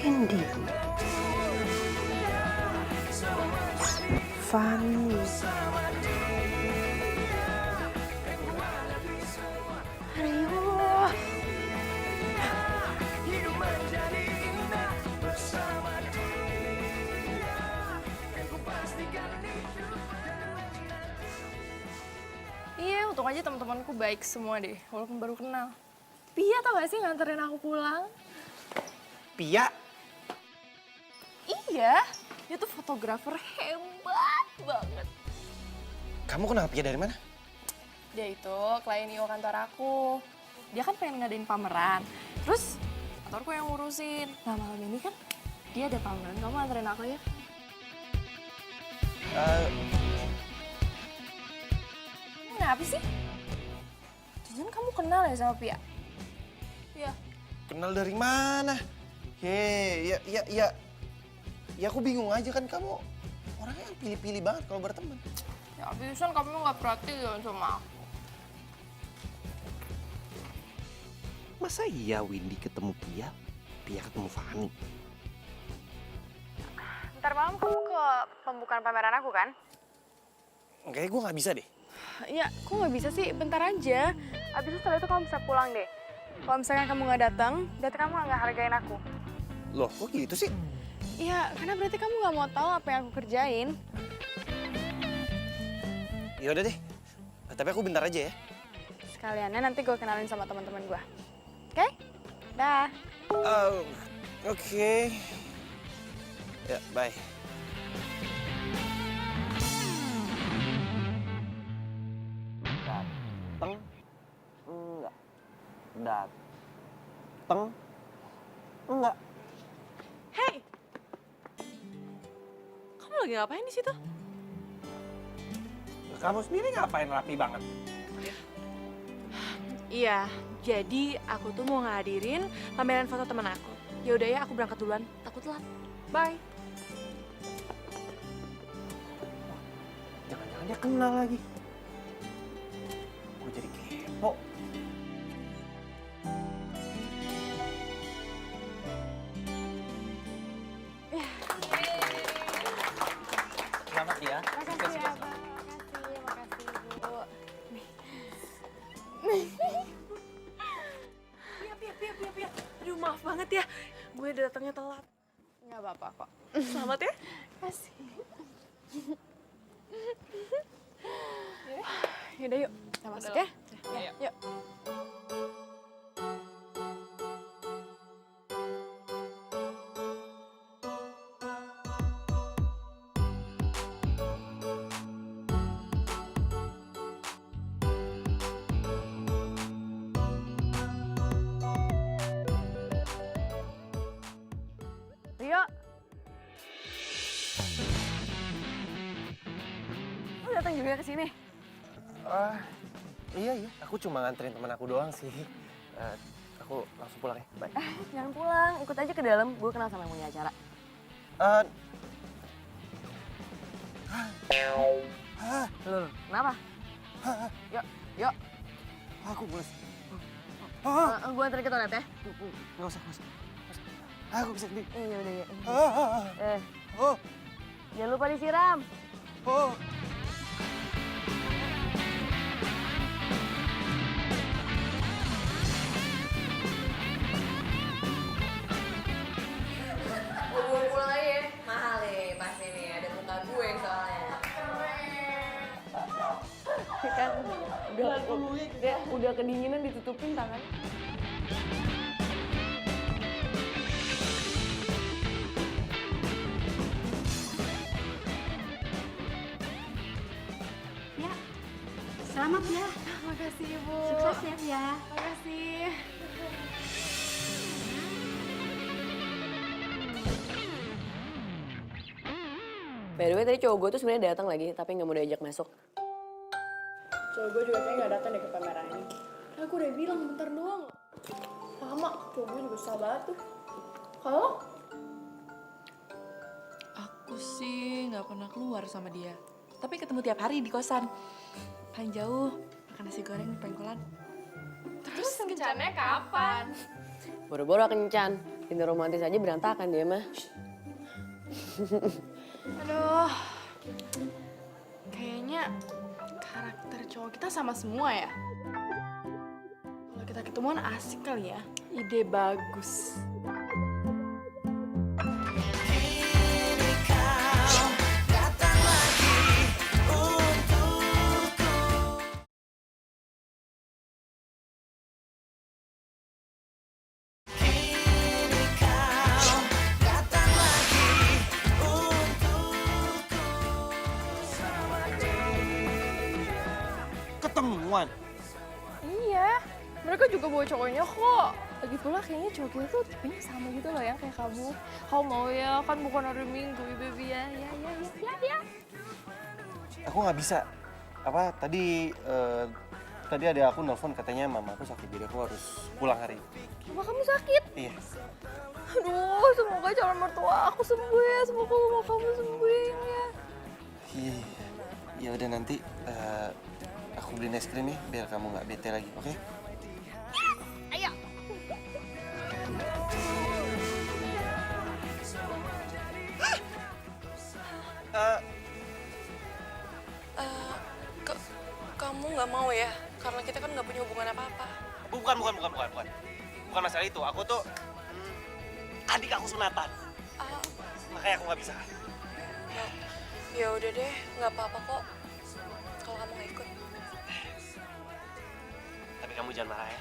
Hendy. Fanny. Aduh. Hidup menjadi indah bersama dia. Aku pastikan hidup. Iya, untung aja teman-temanku baik semua deh, walaupun baru kenal. Pia tau gak sih nganterin aku pulang? Pia? Iya, dia tuh fotografer hebat banget. Kamu kenal Pia dari mana? Dia itu klien IO kantor aku. Dia kan pengen ngadain pameran. Terus kantorku yang ngurusin. Nah malam ini kan dia ada pameran, kamu anterin aku ya? Kenapa sih? Jangan kamu kenal ya sama Pia? Iya. Kenal dari mana? Ya aku bingung aja kan kamu orangnya yang pilih-pilih banget kalau berteman. Ya abisan kamu nggak perhatian sama aku. Masa iya Windy ketemu Pia, Pia ketemu Fanny? Ntar malam kamu ke pembukaan pameran aku kan? Kayaknya gue nggak bisa deh. Ya, kok nggak bisa sih? Bentar aja. Abis itu setelah itu kamu bisa pulang deh. Kalau misalkan kamu nggak datang, berarti kamu nggak hargain aku. Loh, kok gitu sih? Iya, karena berarti kamu nggak mau tahu apa yang aku kerjain. Ya udah deh. Tapi aku bentar aja ya. Sekaliannya nanti gue kenalin sama teman-teman gue. Oke? Dah. Oke. Ya, bye. Dateng enggak? Dateng enggak? Hey! Kamu lagi ngapain di situ? Kamu sendiri ngapain rapi banget? Iya, jadi aku tuh mau ngadirin pameran foto teman aku. Ya udah ya, aku berangkat duluan. Takut telat. Bye. Jangan-jangan dia kenal lagi. Gue jadi kepo. Selamat ya. Makasih ya, Bang. Makasih, Bu. Pia. Aduh, maaf banget ya. Gue datangnya telat. Nggak apa-apa kok. Selamat ya. Kasih. Yaudah yuk, kita masuk ya. Ayo. Yuk. Rio. Lu datang juga ke sini? Iya. Aku cuma nganterin teman aku doang sih. Aku langsung pulang ya. Bye. Jangan pulang, ikut aja ke dalam. Gue kenal sama yang punya acara. Loh, kenapa? Yuk. Aku mulai. Gue anterin ke toilet ya. Nggak usah. Aku bisa sendiri. Iya, udah ya. Oh. Jangan lupa disiram. Oh. Gue pulang aja ya. Mahal nih pasti nih, ada muka gue soalnya. Kan udah kedinginan ditutupin tangan. Selamat ya. Makasih Ibu. Sukses ya. Makasih. By the way, tadi cowok gue tuh sebenarnya datang lagi, tapi nggak mau diajak masuk. Cowok gue juga kayaknya nggak datang deh ke pameran ini. Aku udah bilang bentar doang. Lama, cowok gue juga susah banget tuh. Kalau Aku sih nggak pernah keluar sama dia. Tapi ketemu tiap hari di kosan. Paling jauh, makan nasi goreng pengkolan. terus kencannya kapan? Boro-boro kencan, dinner romantis aja berantakan dia mah. Aduh. Kayaknya karakter cowok kita sama semua ya. Kalau kita ketemuan asik kali ya. Ide bagus. Ketemuan. Iya, mereka juga bawa cowoknya kok. Lagi pula kayaknya cowok kita tuh tipenya sama gitu loh yang kayak kamu. Kamu mau ya, kan bukan hari Minggu ya baby ya. Ya. Aku nggak bisa. Tadi ada aku nelfon katanya mama aku sakit, jadi aku harus pulang hari ini. Mama kamu sakit? Iya. Aduh, semoga calon mertua aku sembuh ya. Semoga mama kamu sembuh ya. Iya. Ya udah nanti aku beliin es krim ya biar kamu nggak bete lagi, oke? Ayo. Kamu nggak mau ya? Karena kita kan nggak punya hubungan apa-apa. Bukan. Bukan masalah itu. Aku tuh adik aku sunatan. Makanya aku nggak bisa. Ya udah deh, nggak apa-apa kok. Kalau kamu nggak ikut. Tapi kamu jangan marah ya.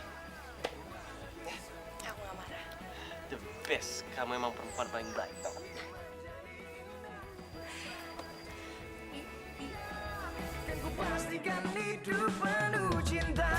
Aku nggak marah. The best. Kamu emang perempuan paling baik tau. Kan ku pastikan hidup penuh cinta.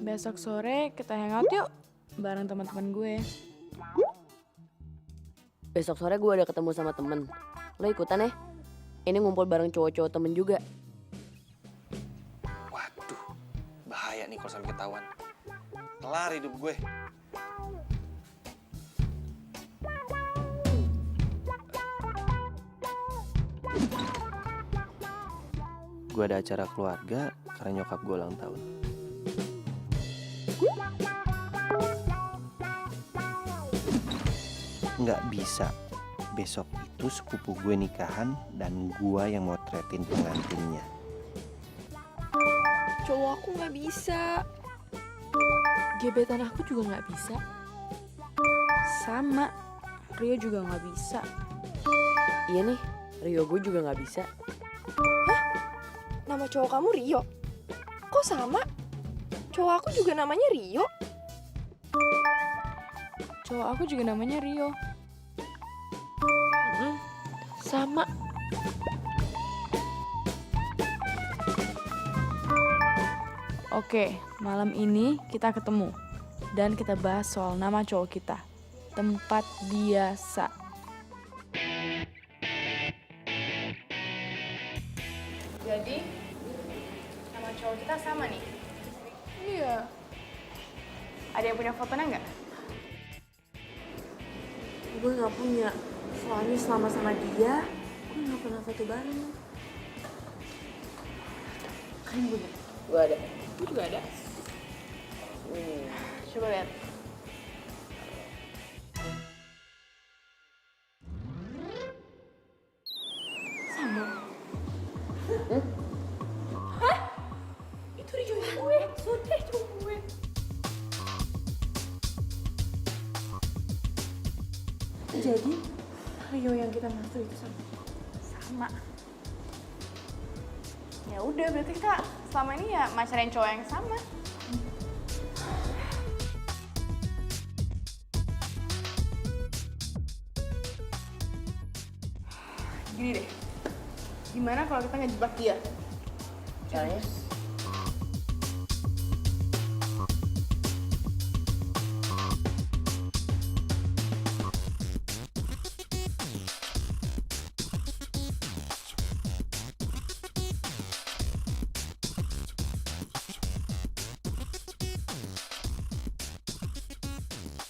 Besok sore kita hangout yuk bareng teman-teman gue. Besok sore gue ada ketemu sama temen. Lo ikutan ya? Ini ngumpul bareng cowok-cowok temen juga. Waduh, bahaya nih kalau sampai ketahuan. Kelar hidup gue. Gue ada acara keluarga karena nyokap gue ulang tahun. Nggak bisa. Besok itu sepupu gue nikahan dan gue yang motretin pengantinnya. Cowok aku nggak bisa. Gebetan aku juga nggak bisa. Sama. Rio juga nggak bisa. Iya nih, Rio gue juga nggak bisa. Nama cowok kamu Rio? Kok sama? Cowok aku juga namanya Rio. Cowok aku juga namanya Rio. Sama. Oke, malam ini kita ketemu. Dan kita bahas soal nama cowok kita. Tempat biasa. Jadi, nama cowok kita sama nih. Iya. Ada yang punya fotonya nggak? Gue nggak punya. Soalnya selama sama dia, gue nggak pernah foto bareng. Kalian punya? Gue ada. Gue juga ada. Coba lihat. Sama. Hah? Itu Rio gue. Sudah cowok gue. Jadi, Rio yang kita maksud itu sama sama. Ya udah, berarti kita selama ini ya macarin cowok yang sama. Gini deh, gimana kalau kita ngejebak dia? Caranya?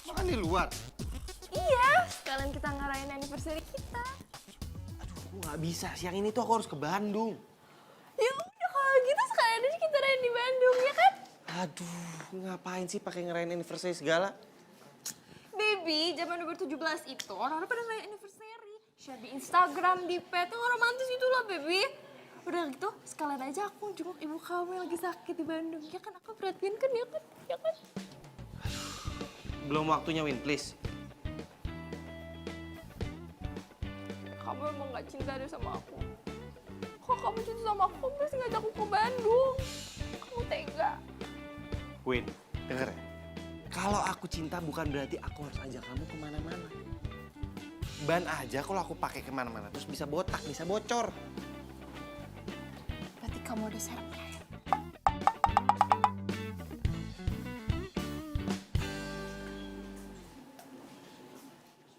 Makan di luar. Iya, sekalian kita ngarahin anniversary kita. Aku nggak bisa, siang ini tuh aku harus ke Bandung. Ya udah kalau gitu sekalian aja kita rayain di Bandung, ya kan? Aduh, ngapain sih pakai ngerayain anniversary segala? Baby, zaman 2017 itu orang-orang pada ngerayain anniversary. Share di Instagram, di pet, tuh romantis gitu loh, baby. Udah gitu, sekalian aja aku jenguk ibu kamu yang lagi sakit di Bandung. Ya kan, aku perhatiin kan, ya kan? Ya kan? Belum waktunya, Win, please. Kamu emang gak cinta deh sama aku. Kok kamu cinta sama aku, terus ngajak aku ke Bandung? Kamu tega. Win, denger ya. Kalau aku cinta bukan berarti aku harus ajak kamu kemana-mana. Ban aja kalau aku pakai kemana-mana terus bisa botak, bisa bocor. Berarti kamu udah surprise.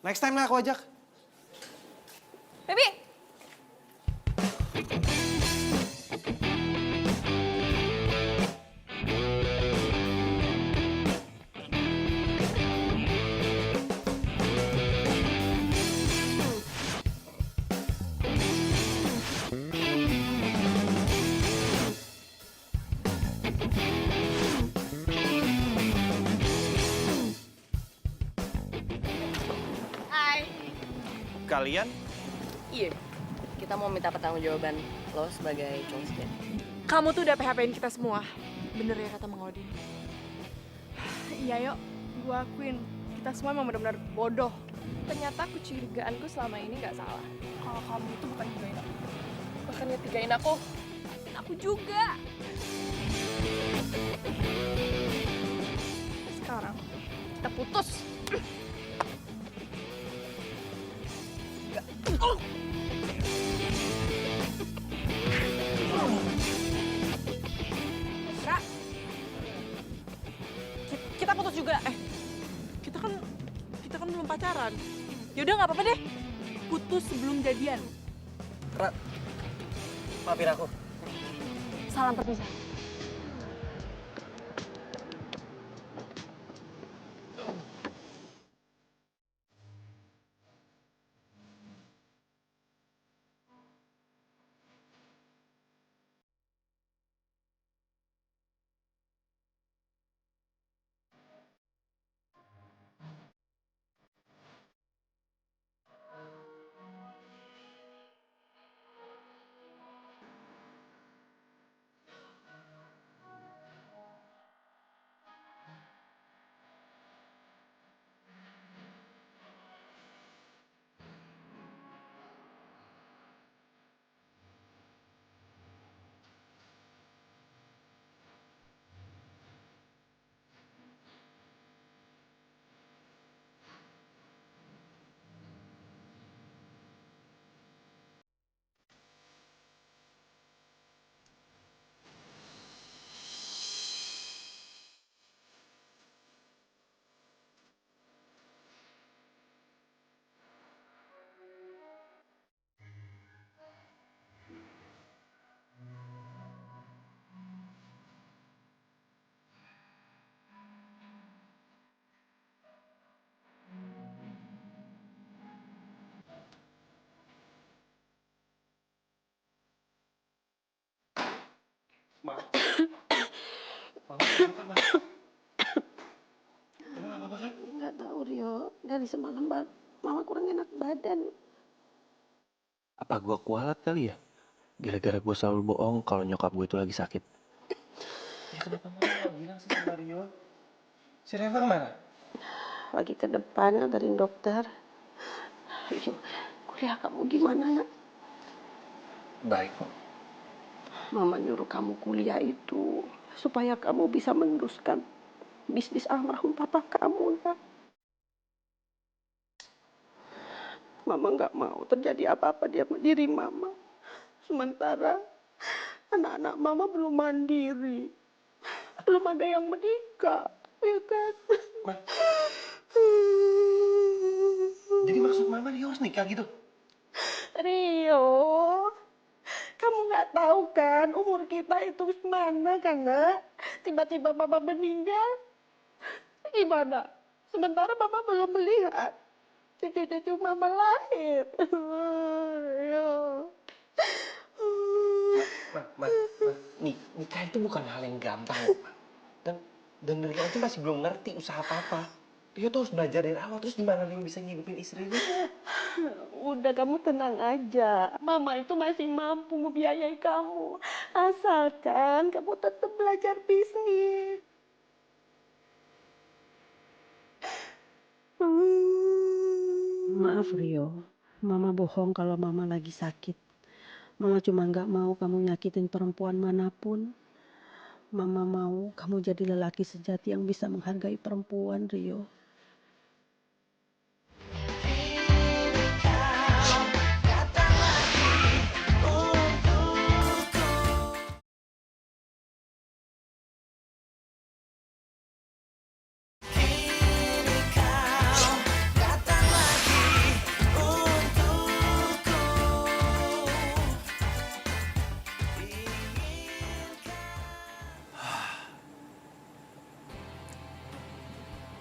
Next time lah aku ajak. Baby! Hai. Kalian? Iya, kita mau minta pertanggungjawaban lo sebagai cowok sejati. Kamu tuh udah PHP-in kita semua. Bener ya kata Mang Odin. Iya yuk, gue akuin. Kita semua emang benar-benar bodoh. Ternyata kecurigaanku selama ini nggak salah. Kalau kamu itu bukan nyetigain aku. Bahkan nyetigain aku. Dan aku juga. Sekarang kita putus. Ra, kita putus juga. Kita kan belum pacaran. Yaudah nggak apa-apa deh. Putus sebelum jadian. Ra, maafin aku. Salam perpisah. Ma. Mama kenapa, Ma? Emang apa-apa kan? Nggak tahu, Rio. Dari semalam Mama kurang enak badan. Apa gua kualat kali ya? Gara-gara gue selalu bohong kalau nyokap gue itu lagi sakit. Ya kenapa Mama nggak bilang sih sama Rio? Si Reva kemana? Lagi ke depan ngabarin dokter. Rio, kuliah kamu gimana, nak? Baik, Pak. Mama nyuruh kamu kuliah itu supaya kamu bisa meneruskan bisnis almarhum papa kamu, nak. Mama nggak mau terjadi apa-apa di diri Mama. Sementara anak-anak Mama belum mandiri. Belum ada yang menikah, ya kan? Jadi maksud Mama Rio harus nikah gitu? Rio, kamu nggak tahu kan umur kita itu gimana kan, nak? Tiba-tiba Mama meninggal, gimana? Sementara Mama belum melihat cucu-cucu Mama lahir. Rio. Ma, nikah itu bukan hal yang gampang, Ma. Dan Rio itu masih belum ngerti usaha apa-apa. Rio tuh harus belajar dari awal, terus gimana Rio bisa ngidupin istrinya? Udah, kamu tenang aja. Mama itu masih mampu membiayai kamu. Asalkan kamu tetap belajar bisnis. Maaf Rio, Mama bohong kalau Mama lagi sakit. Mama cuma nggak mau kamu nyakitin perempuan manapun. Mama mau kamu jadi lelaki sejati yang bisa menghargai perempuan, Rio.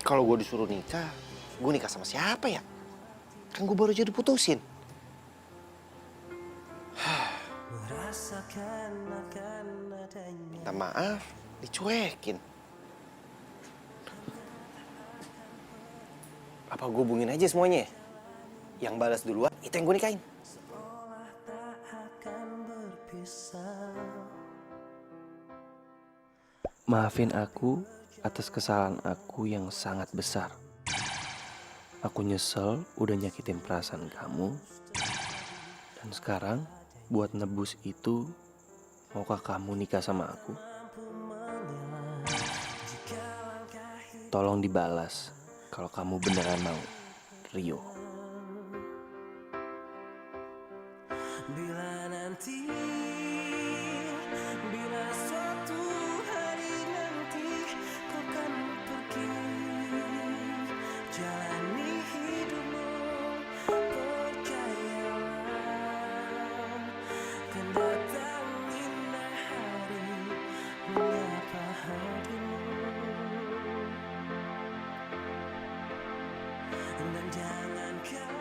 Kalau gue disuruh nikah, gue nikah sama siapa ya? Kan gue baru aja diputusin. Minta maaf, dicuekin. Apa gue hubungin aja semuanya? Yang balas duluan, itu yang gue nikahin. Maafin aku atas kesalahan aku yang sangat besar. Aku nyesel udah nyakitin perasaan kamu. Dan sekarang buat nebus itu, maukah kamu nikah sama aku? Tolong dibalas kalau kamu beneran mau, Rio. Bila nanti, bila suatu hari nanti kau kan pergi, jalani hidupmu, percayalah, kan datang indah hari menyapa hatimu. Dan jangan kau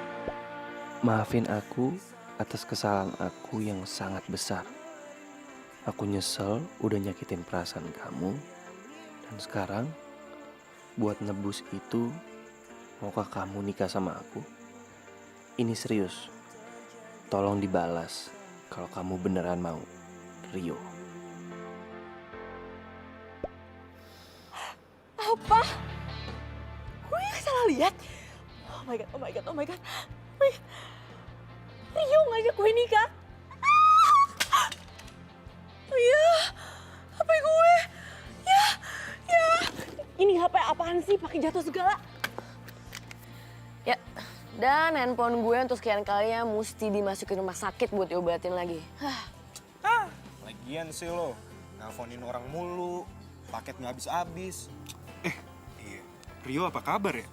Maafin aku atas kesalahan aku yang sangat besar. Aku nyesel udah nyakitin perasaan kamu. Dan sekarang, buat nebus itu, maukah kamu nikah sama aku? Ini serius. Tolong dibalas kalau kamu beneran mau, Rio. Apa? Gue yang salah lihat? Oh my god, oh my god, oh my god. Oh my god. Rio ngajak gue nikah. Oh iya, HP gue. Ya. Ini HP apaan sih? Pakai jatuh segala. Ya, dan handphone gue untuk sekian kalinya mesti dimasukin rumah sakit buat diobatin lagi. Lagian sih lo, nelfonin orang mulu, paket nggak habis-habis. Iya, Rio apa kabar ya?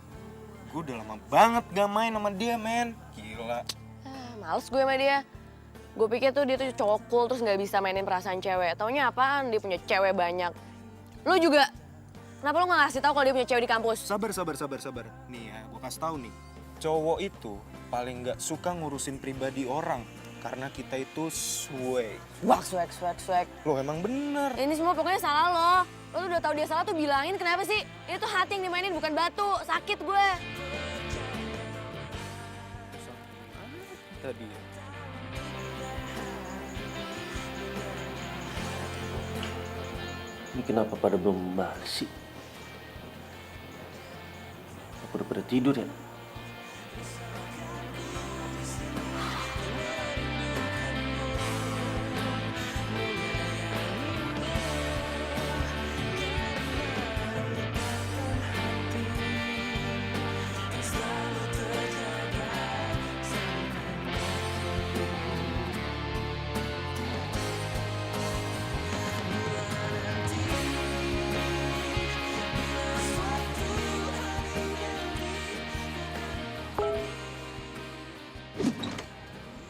Gue udah lama banget gak main sama dia, men. Gila. Males gue sama dia. Gue pikir tuh dia tuh cowok cool terus nggak bisa mainin perasaan cewek. Taunya apaan? Dia punya cewek banyak. Lo juga. Kenapa lo nggak ngasih tahu kalau dia punya cewek di kampus? Sabar. Nih ya, gue kasih tahu nih. Cowok itu paling nggak suka ngurusin pribadi orang. Karena kita itu swag. Wah, swag. Lo emang bener. Ini semua pokoknya salah lo. Lo tuh udah tahu dia salah tuh bilangin, kenapa sih? Ini tuh hati yang dimainin bukan batu. Sakit gue. Tadi. Ini kenapa pada belum balik sih? Aku udah pada tidur ya?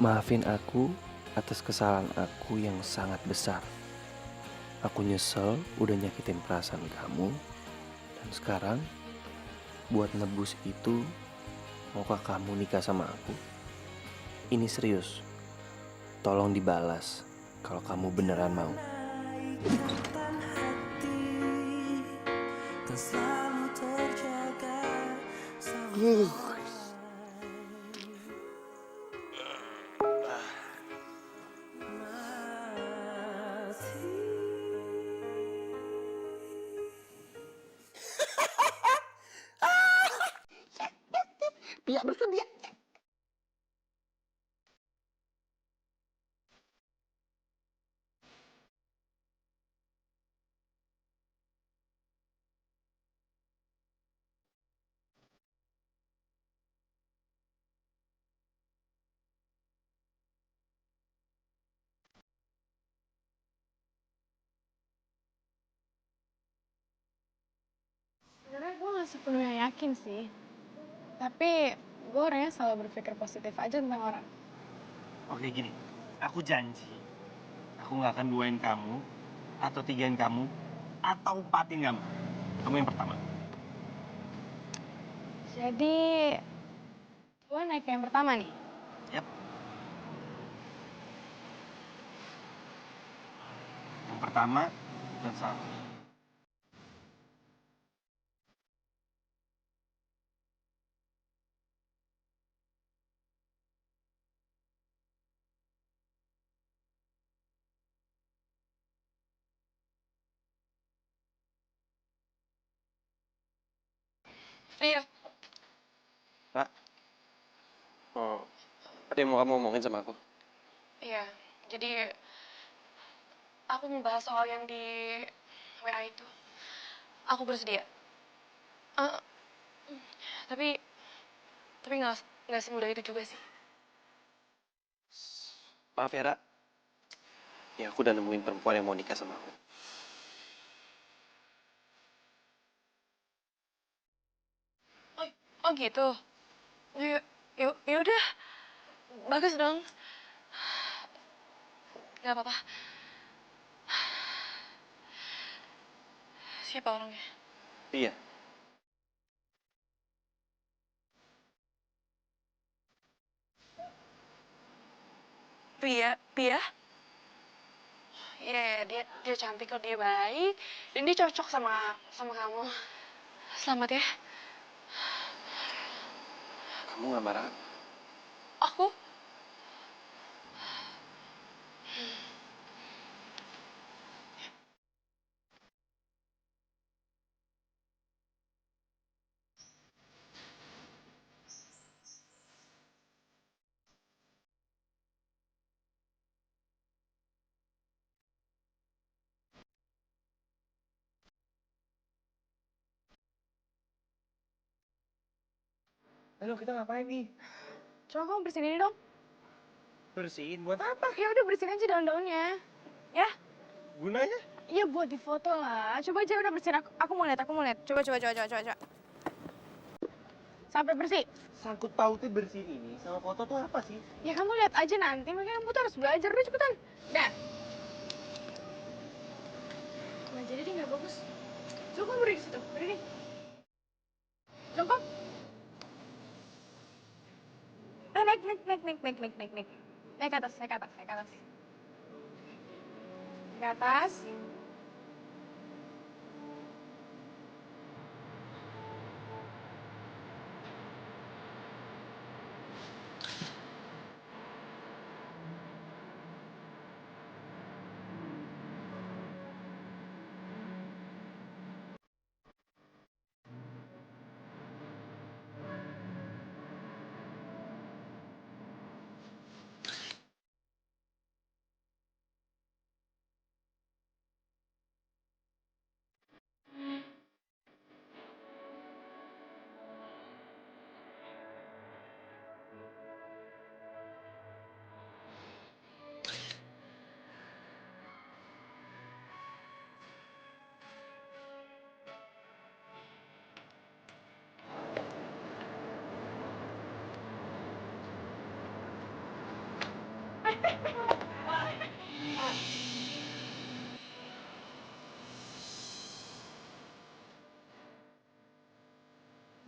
Maafin aku atas kesalahan aku yang sangat besar. Aku nyesel udah nyakitin perasaan kamu. Dan sekarang, buat nebus itu, maukah kamu nikah sama aku? Ini serius. Tolong dibalas kalau kamu beneran mau. kan selalu terjaga Pihak bersedia. Sebenarnya gue gak sepenuhnya yakin sih. Tapi gue orangnya selalu berpikir positif aja tentang orang. Oke gini, aku janji aku nggak akan duain kamu atau tigain kamu atau empatin kamu. Kamu yang pertama. Jadi, gue naik ke yang pertama nih. Yap. Yang pertama dan satu. Iya. Pak, ada yang mau kamu ngomongin sama aku? Iya, jadi aku mau bahas soal yang di WA itu. Aku bersedia. Eh, tapi nggak semudah itu juga sih. Maaf ya, Ra. Ya, aku udah nemuin perempuan yang mau nikah sama aku. Oh gitu. Ya udah, bagus dong. Gak apa-apa. Siapa orangnya? Iya. Pia? Iya, dia cantik kok, dia baik, dan dia cocok sama kamu. Selamat ya. Kamu gak marah? Aku? Halo, kita ngapain nih? Coba kamu bersihin ini dong. Bersihin buat apa? Ya udah bersihin aja daun-daunnya. Ya? Gunanya? Iya buat difoto lah. Coba aja udah bersihin aku mau lihat, aku mau lihat. Coba. Sampai bersih. Sangkut pautnya bersihin ini sama foto tuh apa sih? Ya kamu lihat aja nanti, makanya kamu tuh harus belajar deh cepetan. Dah. Nah jadi dia nggak bagus. Coba kamu berdiri di situ, berdiri. Jongkok. Naik. Naik ke atas. Ke atas.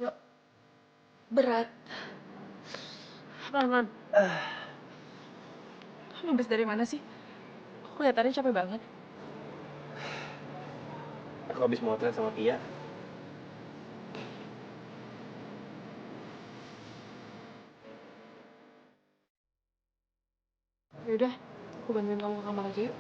Yuk. Berat. Man. Kamu habis dari mana sih? Aku kelihatannya capek banget. Aku habis motret sama Pia. Yaudah, aku bantuin kamu ke kamar aja yuk.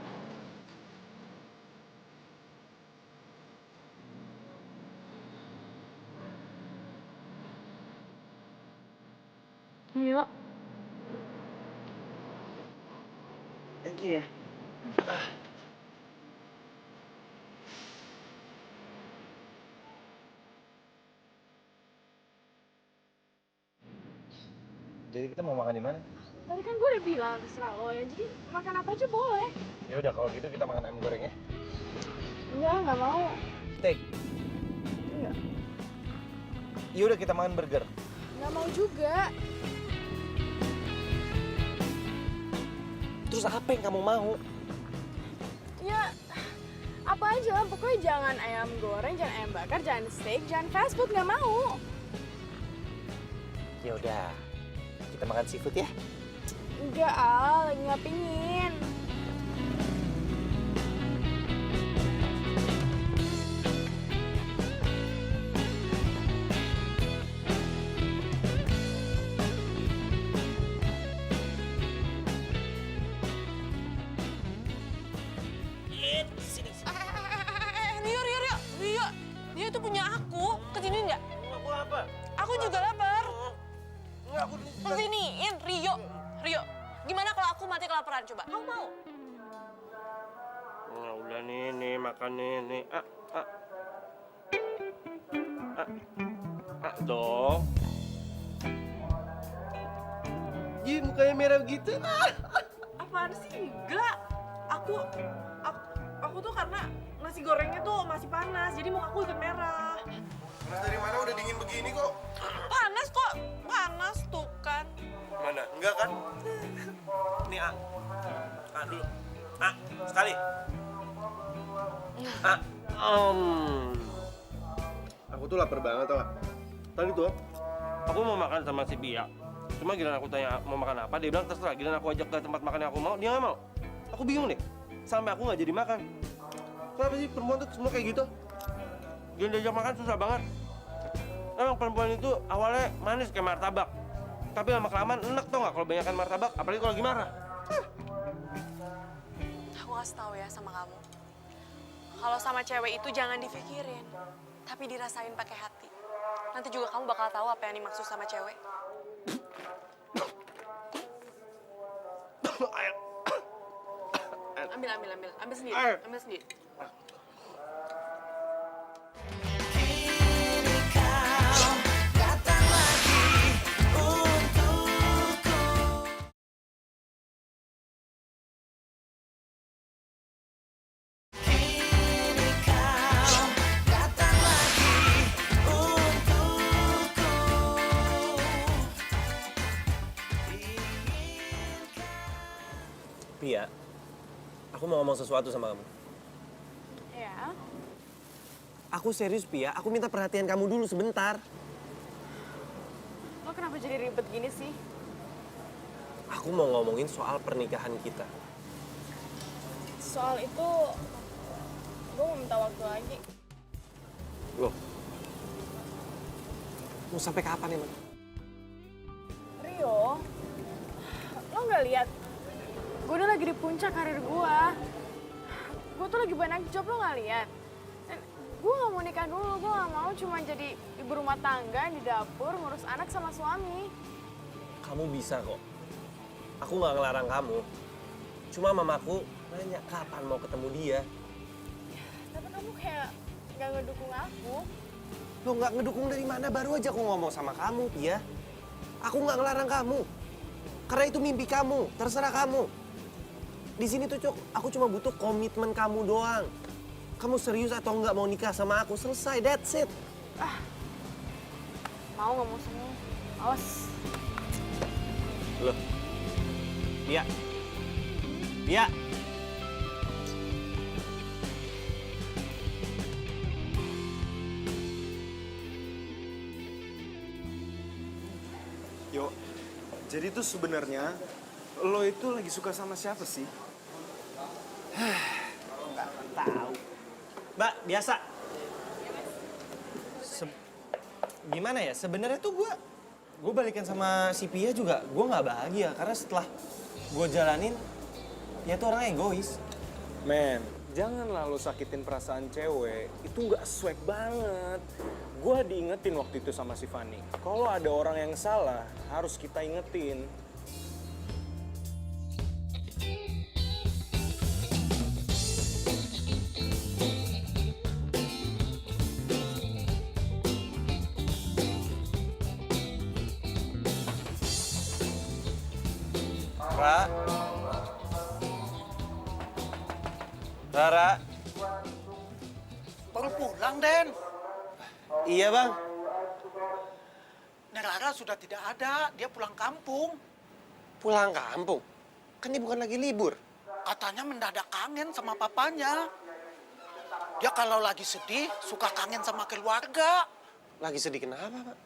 Yuk. Thank you ya. Jadi kita mau makan di mana? Tadi kan gue udah bilang terserah lo ya, jadi makan apa aja boleh. Ya udah kalau gitu kita makan ayam goreng ya. Nggak mau. Steak. Enggak. Ya udah kita makan burger. Nggak mau juga. Terus apa yang kamu mau? Ya, apa aja lah. Pokoknya jangan ayam goreng, jangan ayam bakar, jangan steak, jangan fast food. Nggak mau. Ya udah. Kita makan seafood ya. Enggak, Al. Lagi nggak pingin. Rio itu punya aku. Kesiniin nggak? Aku apa? Aku juga lapar. Enggak, aku Kesiniin, Rio. Gimana kalau aku mati kelaparan coba? Kamu mau? Nah, udah nih makan nih. Dong. Ih, mukanya merah begitu. Apaan sih? Enggak. Aku tuh karena nasi gorengnya tuh masih panas, jadi muka aku ikut merah. Panas dari mana udah dingin begini kok? Panas kok. Panas tuh kan. Mana? Enggak kan? Nih, dulu. Sekali. Aku tuh lapar banget tau gak? Tadi tuh, aku mau makan sama si Pia. Cuma giliran aku tanya mau makan apa, dia bilang terserah. Giliran aku ajak ke tempat makan yang aku mau, dia nggak mau. Aku bingung deh. Sampai aku nggak jadi makan. Kenapa sih perempuan tuh semua kayak gitu? Giliran diajak makan susah banget. Emang perempuan itu awalnya manis kayak martabak. Tapi lama-kelamaan enak tau nggak kalau banyakkan martabak, apalagi kalau lagi marah. Aku kasih tahu ya sama kamu. Kalau sama cewek itu jangan dipikirin, tapi dirasain pakai hati. Nanti juga kamu bakal tahu apa yang dimaksud sama cewek. Ambil sendiri, ambil sendiri. Pia, aku mau ngomong sesuatu sama kamu. Ya. Aku serius, Pia. Aku minta perhatian kamu dulu sebentar. Lo kenapa jadi ribet gini sih? Aku mau ngomongin soal pernikahan kita. Soal itu, gue mau minta waktu lagi. Loh? Mau sampai kapan emang? Rio, lo nggak lihat? Gue udah lagi di puncak karir gue. Gue tuh lagi banyak job, lo nggak lihat? Dan gue nggak mau nikah dulu, gue nggak mau cuma jadi ibu rumah tangga di dapur ngurus anak sama suami. Kamu bisa kok. Aku nggak ngelarang kamu. Cuma mamaku nanya kapan mau ketemu dia. Tapi kamu kayak nggak ngedukung aku. Lo nggak ngedukung dari mana? Baru aja aku ngomong sama kamu, Pia. Aku nggak ngelarang kamu. Karena itu mimpi kamu, terserah kamu. Di sini tuh, Cok, aku cuma butuh komitmen kamu doang. Kamu serius atau nggak mau nikah sama aku? Selesai, that's it. Mau nggak mau semua. Awas. Loh, Pia, Pia. Yo, jadi tuh sebenarnya lo itu lagi suka sama siapa sih? Nggak tahu. Mbak, biasa. Gimana ya? Sebenarnya tuh gue balikan sama si Pia juga gue nggak bahagia karena setelah gue jalanin dia tuh orang egois. Men, janganlah lo sakitin perasaan cewek. Itu nggak swag banget. Gue diingetin waktu itu sama si Fanny. Kalau ada orang yang salah, harus kita ingetin. Rara. Baru pulang, Den. Iya, Bang. Rara sudah tidak ada, dia pulang kampung. Pulang kampung? Kan dia bukan lagi libur. Katanya mendadak kangen sama papanya. Dia kalau lagi sedih, suka kangen sama keluarga. Lagi sedih kenapa, Pak?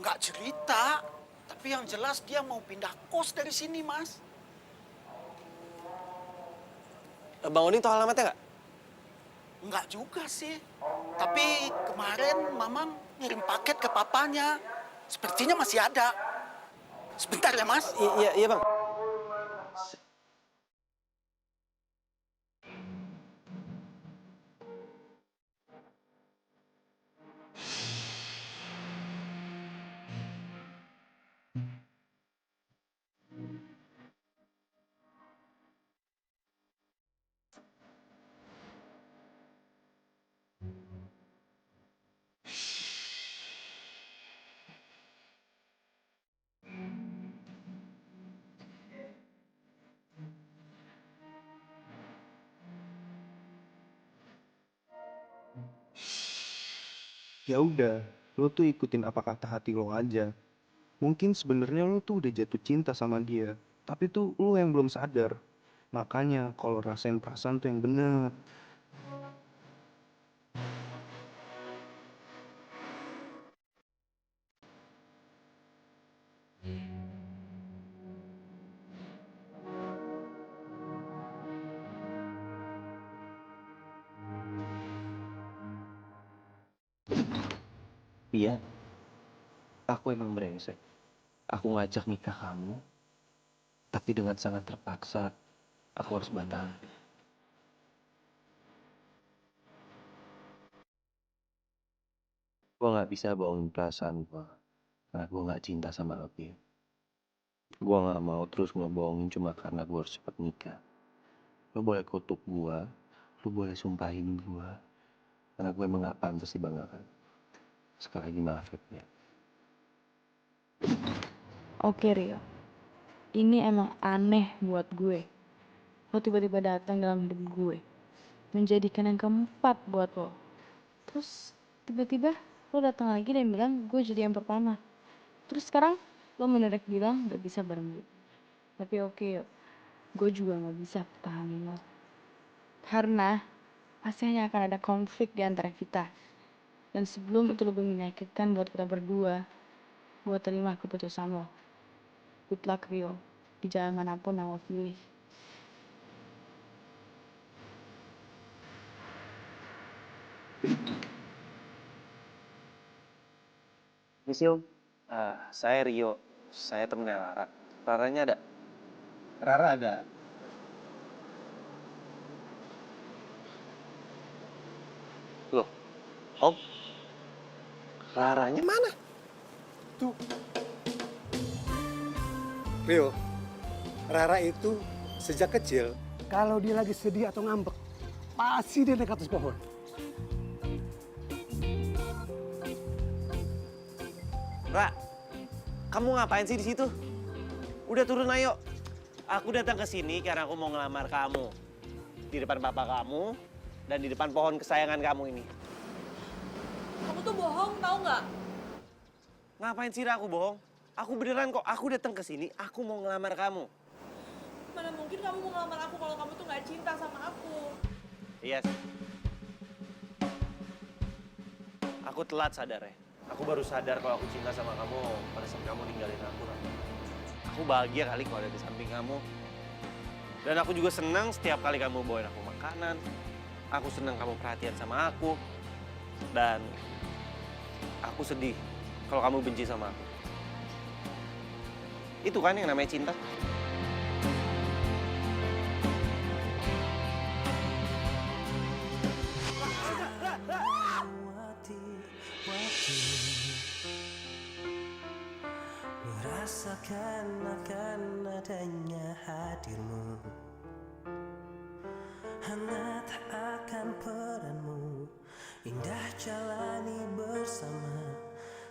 Nggak cerita, tapi yang jelas dia mau pindah kos dari sini, Mas. Bang Odin tahu alamatnya nggak? Nggak juga sih. Tapi kemarin Mamang ngirim paket ke papanya. Sepertinya masih ada. Sebentar ya, Mas. Iya, Bang. Ya udah, lo tuh ikutin apa kata hati lo aja. Mungkin sebenarnya lo tuh udah jatuh cinta sama dia, tapi tuh lo yang belum sadar. Makanya kalau rasain perasaan tuh yang bener. Iya, aku emang brengsek. Aku ngajak nikah kamu, tapi dengan sangat terpaksa aku harus batal. Gue nggak bisa bohongin perasaan gue, karena gue nggak cinta sama lo, Pia. Gue nggak mau terus ngebohongin cuma karena gue harus cepet nikah. Lo boleh kutuk gue, lo boleh sumpahin gue, karena gue emang gak pantas dibanggakan. Sekali lagi maaf ya, Pia. Oke Rio, ini emang aneh buat gue. Lo tiba-tiba datang dalam hidup gue, menjadikan yang keempat buat lo. Terus tiba-tiba lo datang lagi dan bilang gue jadi yang pertama. Terus sekarang lo mendadak bilang gak bisa bareng gue. Tapi oke yuk, gue juga gak bisa pertahanin lo. Karena pasti hanya akan ada konflik di antara kita. Dan sebelum itu lebih menyakitkan buat kita berdua, gue terima keputusan lo. Good luck Rio, di jalan manapun yang lo pilih. Misi Om, saya Rio, saya temennya Rara. Raranya ada? Rara ada. Loh, Om, Raranya mana? Tuh. Rio, Rara itu sejak kecil, kalau dia lagi sedih atau ngambek, pasti dia naik atas pohon. Ra, kamu ngapain sih di situ? Udah turun ayo. Aku datang ke sini karena aku mau ngelamar kamu. Di depan papa kamu dan di depan pohon kesayangan kamu ini. Kamu tuh bohong, tau nggak? Ngapain sih Ra aku bohong? Aku beneran kok, aku datang ke sini, aku mau ngelamar kamu. Mana mungkin kamu mau ngelamar aku kalau kamu tuh nggak cinta sama aku. Iya sih. Aku telat sadar ya. Aku baru sadar kalau aku cinta sama kamu pada saat kamu ninggalin aku. Rara. Aku bahagia kali kalau ada di samping kamu. Dan aku juga senang setiap kali kamu bawain aku makanan. Aku senang kamu perhatian sama aku. Dan aku sedih kalau kamu benci sama aku. Itu kan yang namanya cinta. Merasakan akan adanya hadirmu, hangat akan peranmu, indah jalani bersama,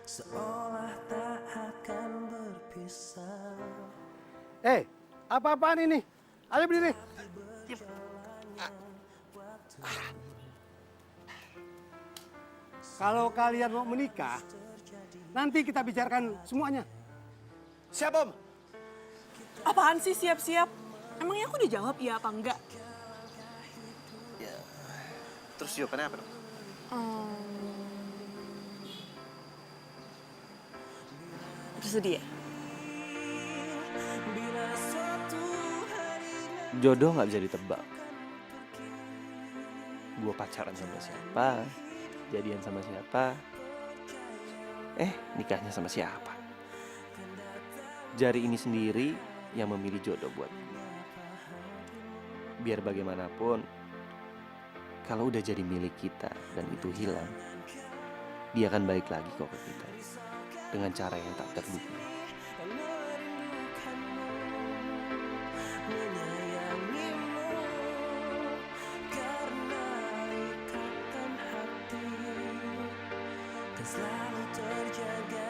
seolah tak akan berpisah. Apa-apaan ini? Ayo berdiri. Kalau kalian mau menikah, nanti kita bicarakan semuanya. Siap, Om? Apaan sih siap-siap? Emangnya aku dijawab iya apa enggak? Ya. Terus yuk, kenapa dong? Bersedia? Jodoh nggak bisa ditebak. Gue pacaran sama siapa, jadian sama siapa, nikahnya sama siapa. Jari ini sendiri yang memilih jodoh buat gue. Biar bagaimanapun, kalau udah jadi milik kita dan itu hilang, dia akan balik lagi kok ke kita dengan cara yang tak terduga. Selalu terjaga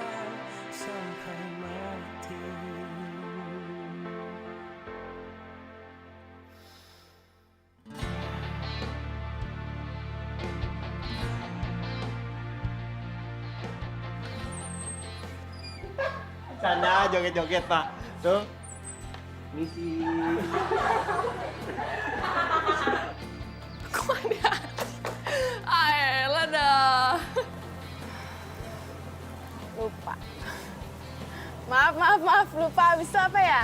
sampai mati. Canda, joget-joget, Pak. Tuh. Misi. Kok ada? Ayolah dah. Lupa. Maaf, lupa. Habis itu apa ya?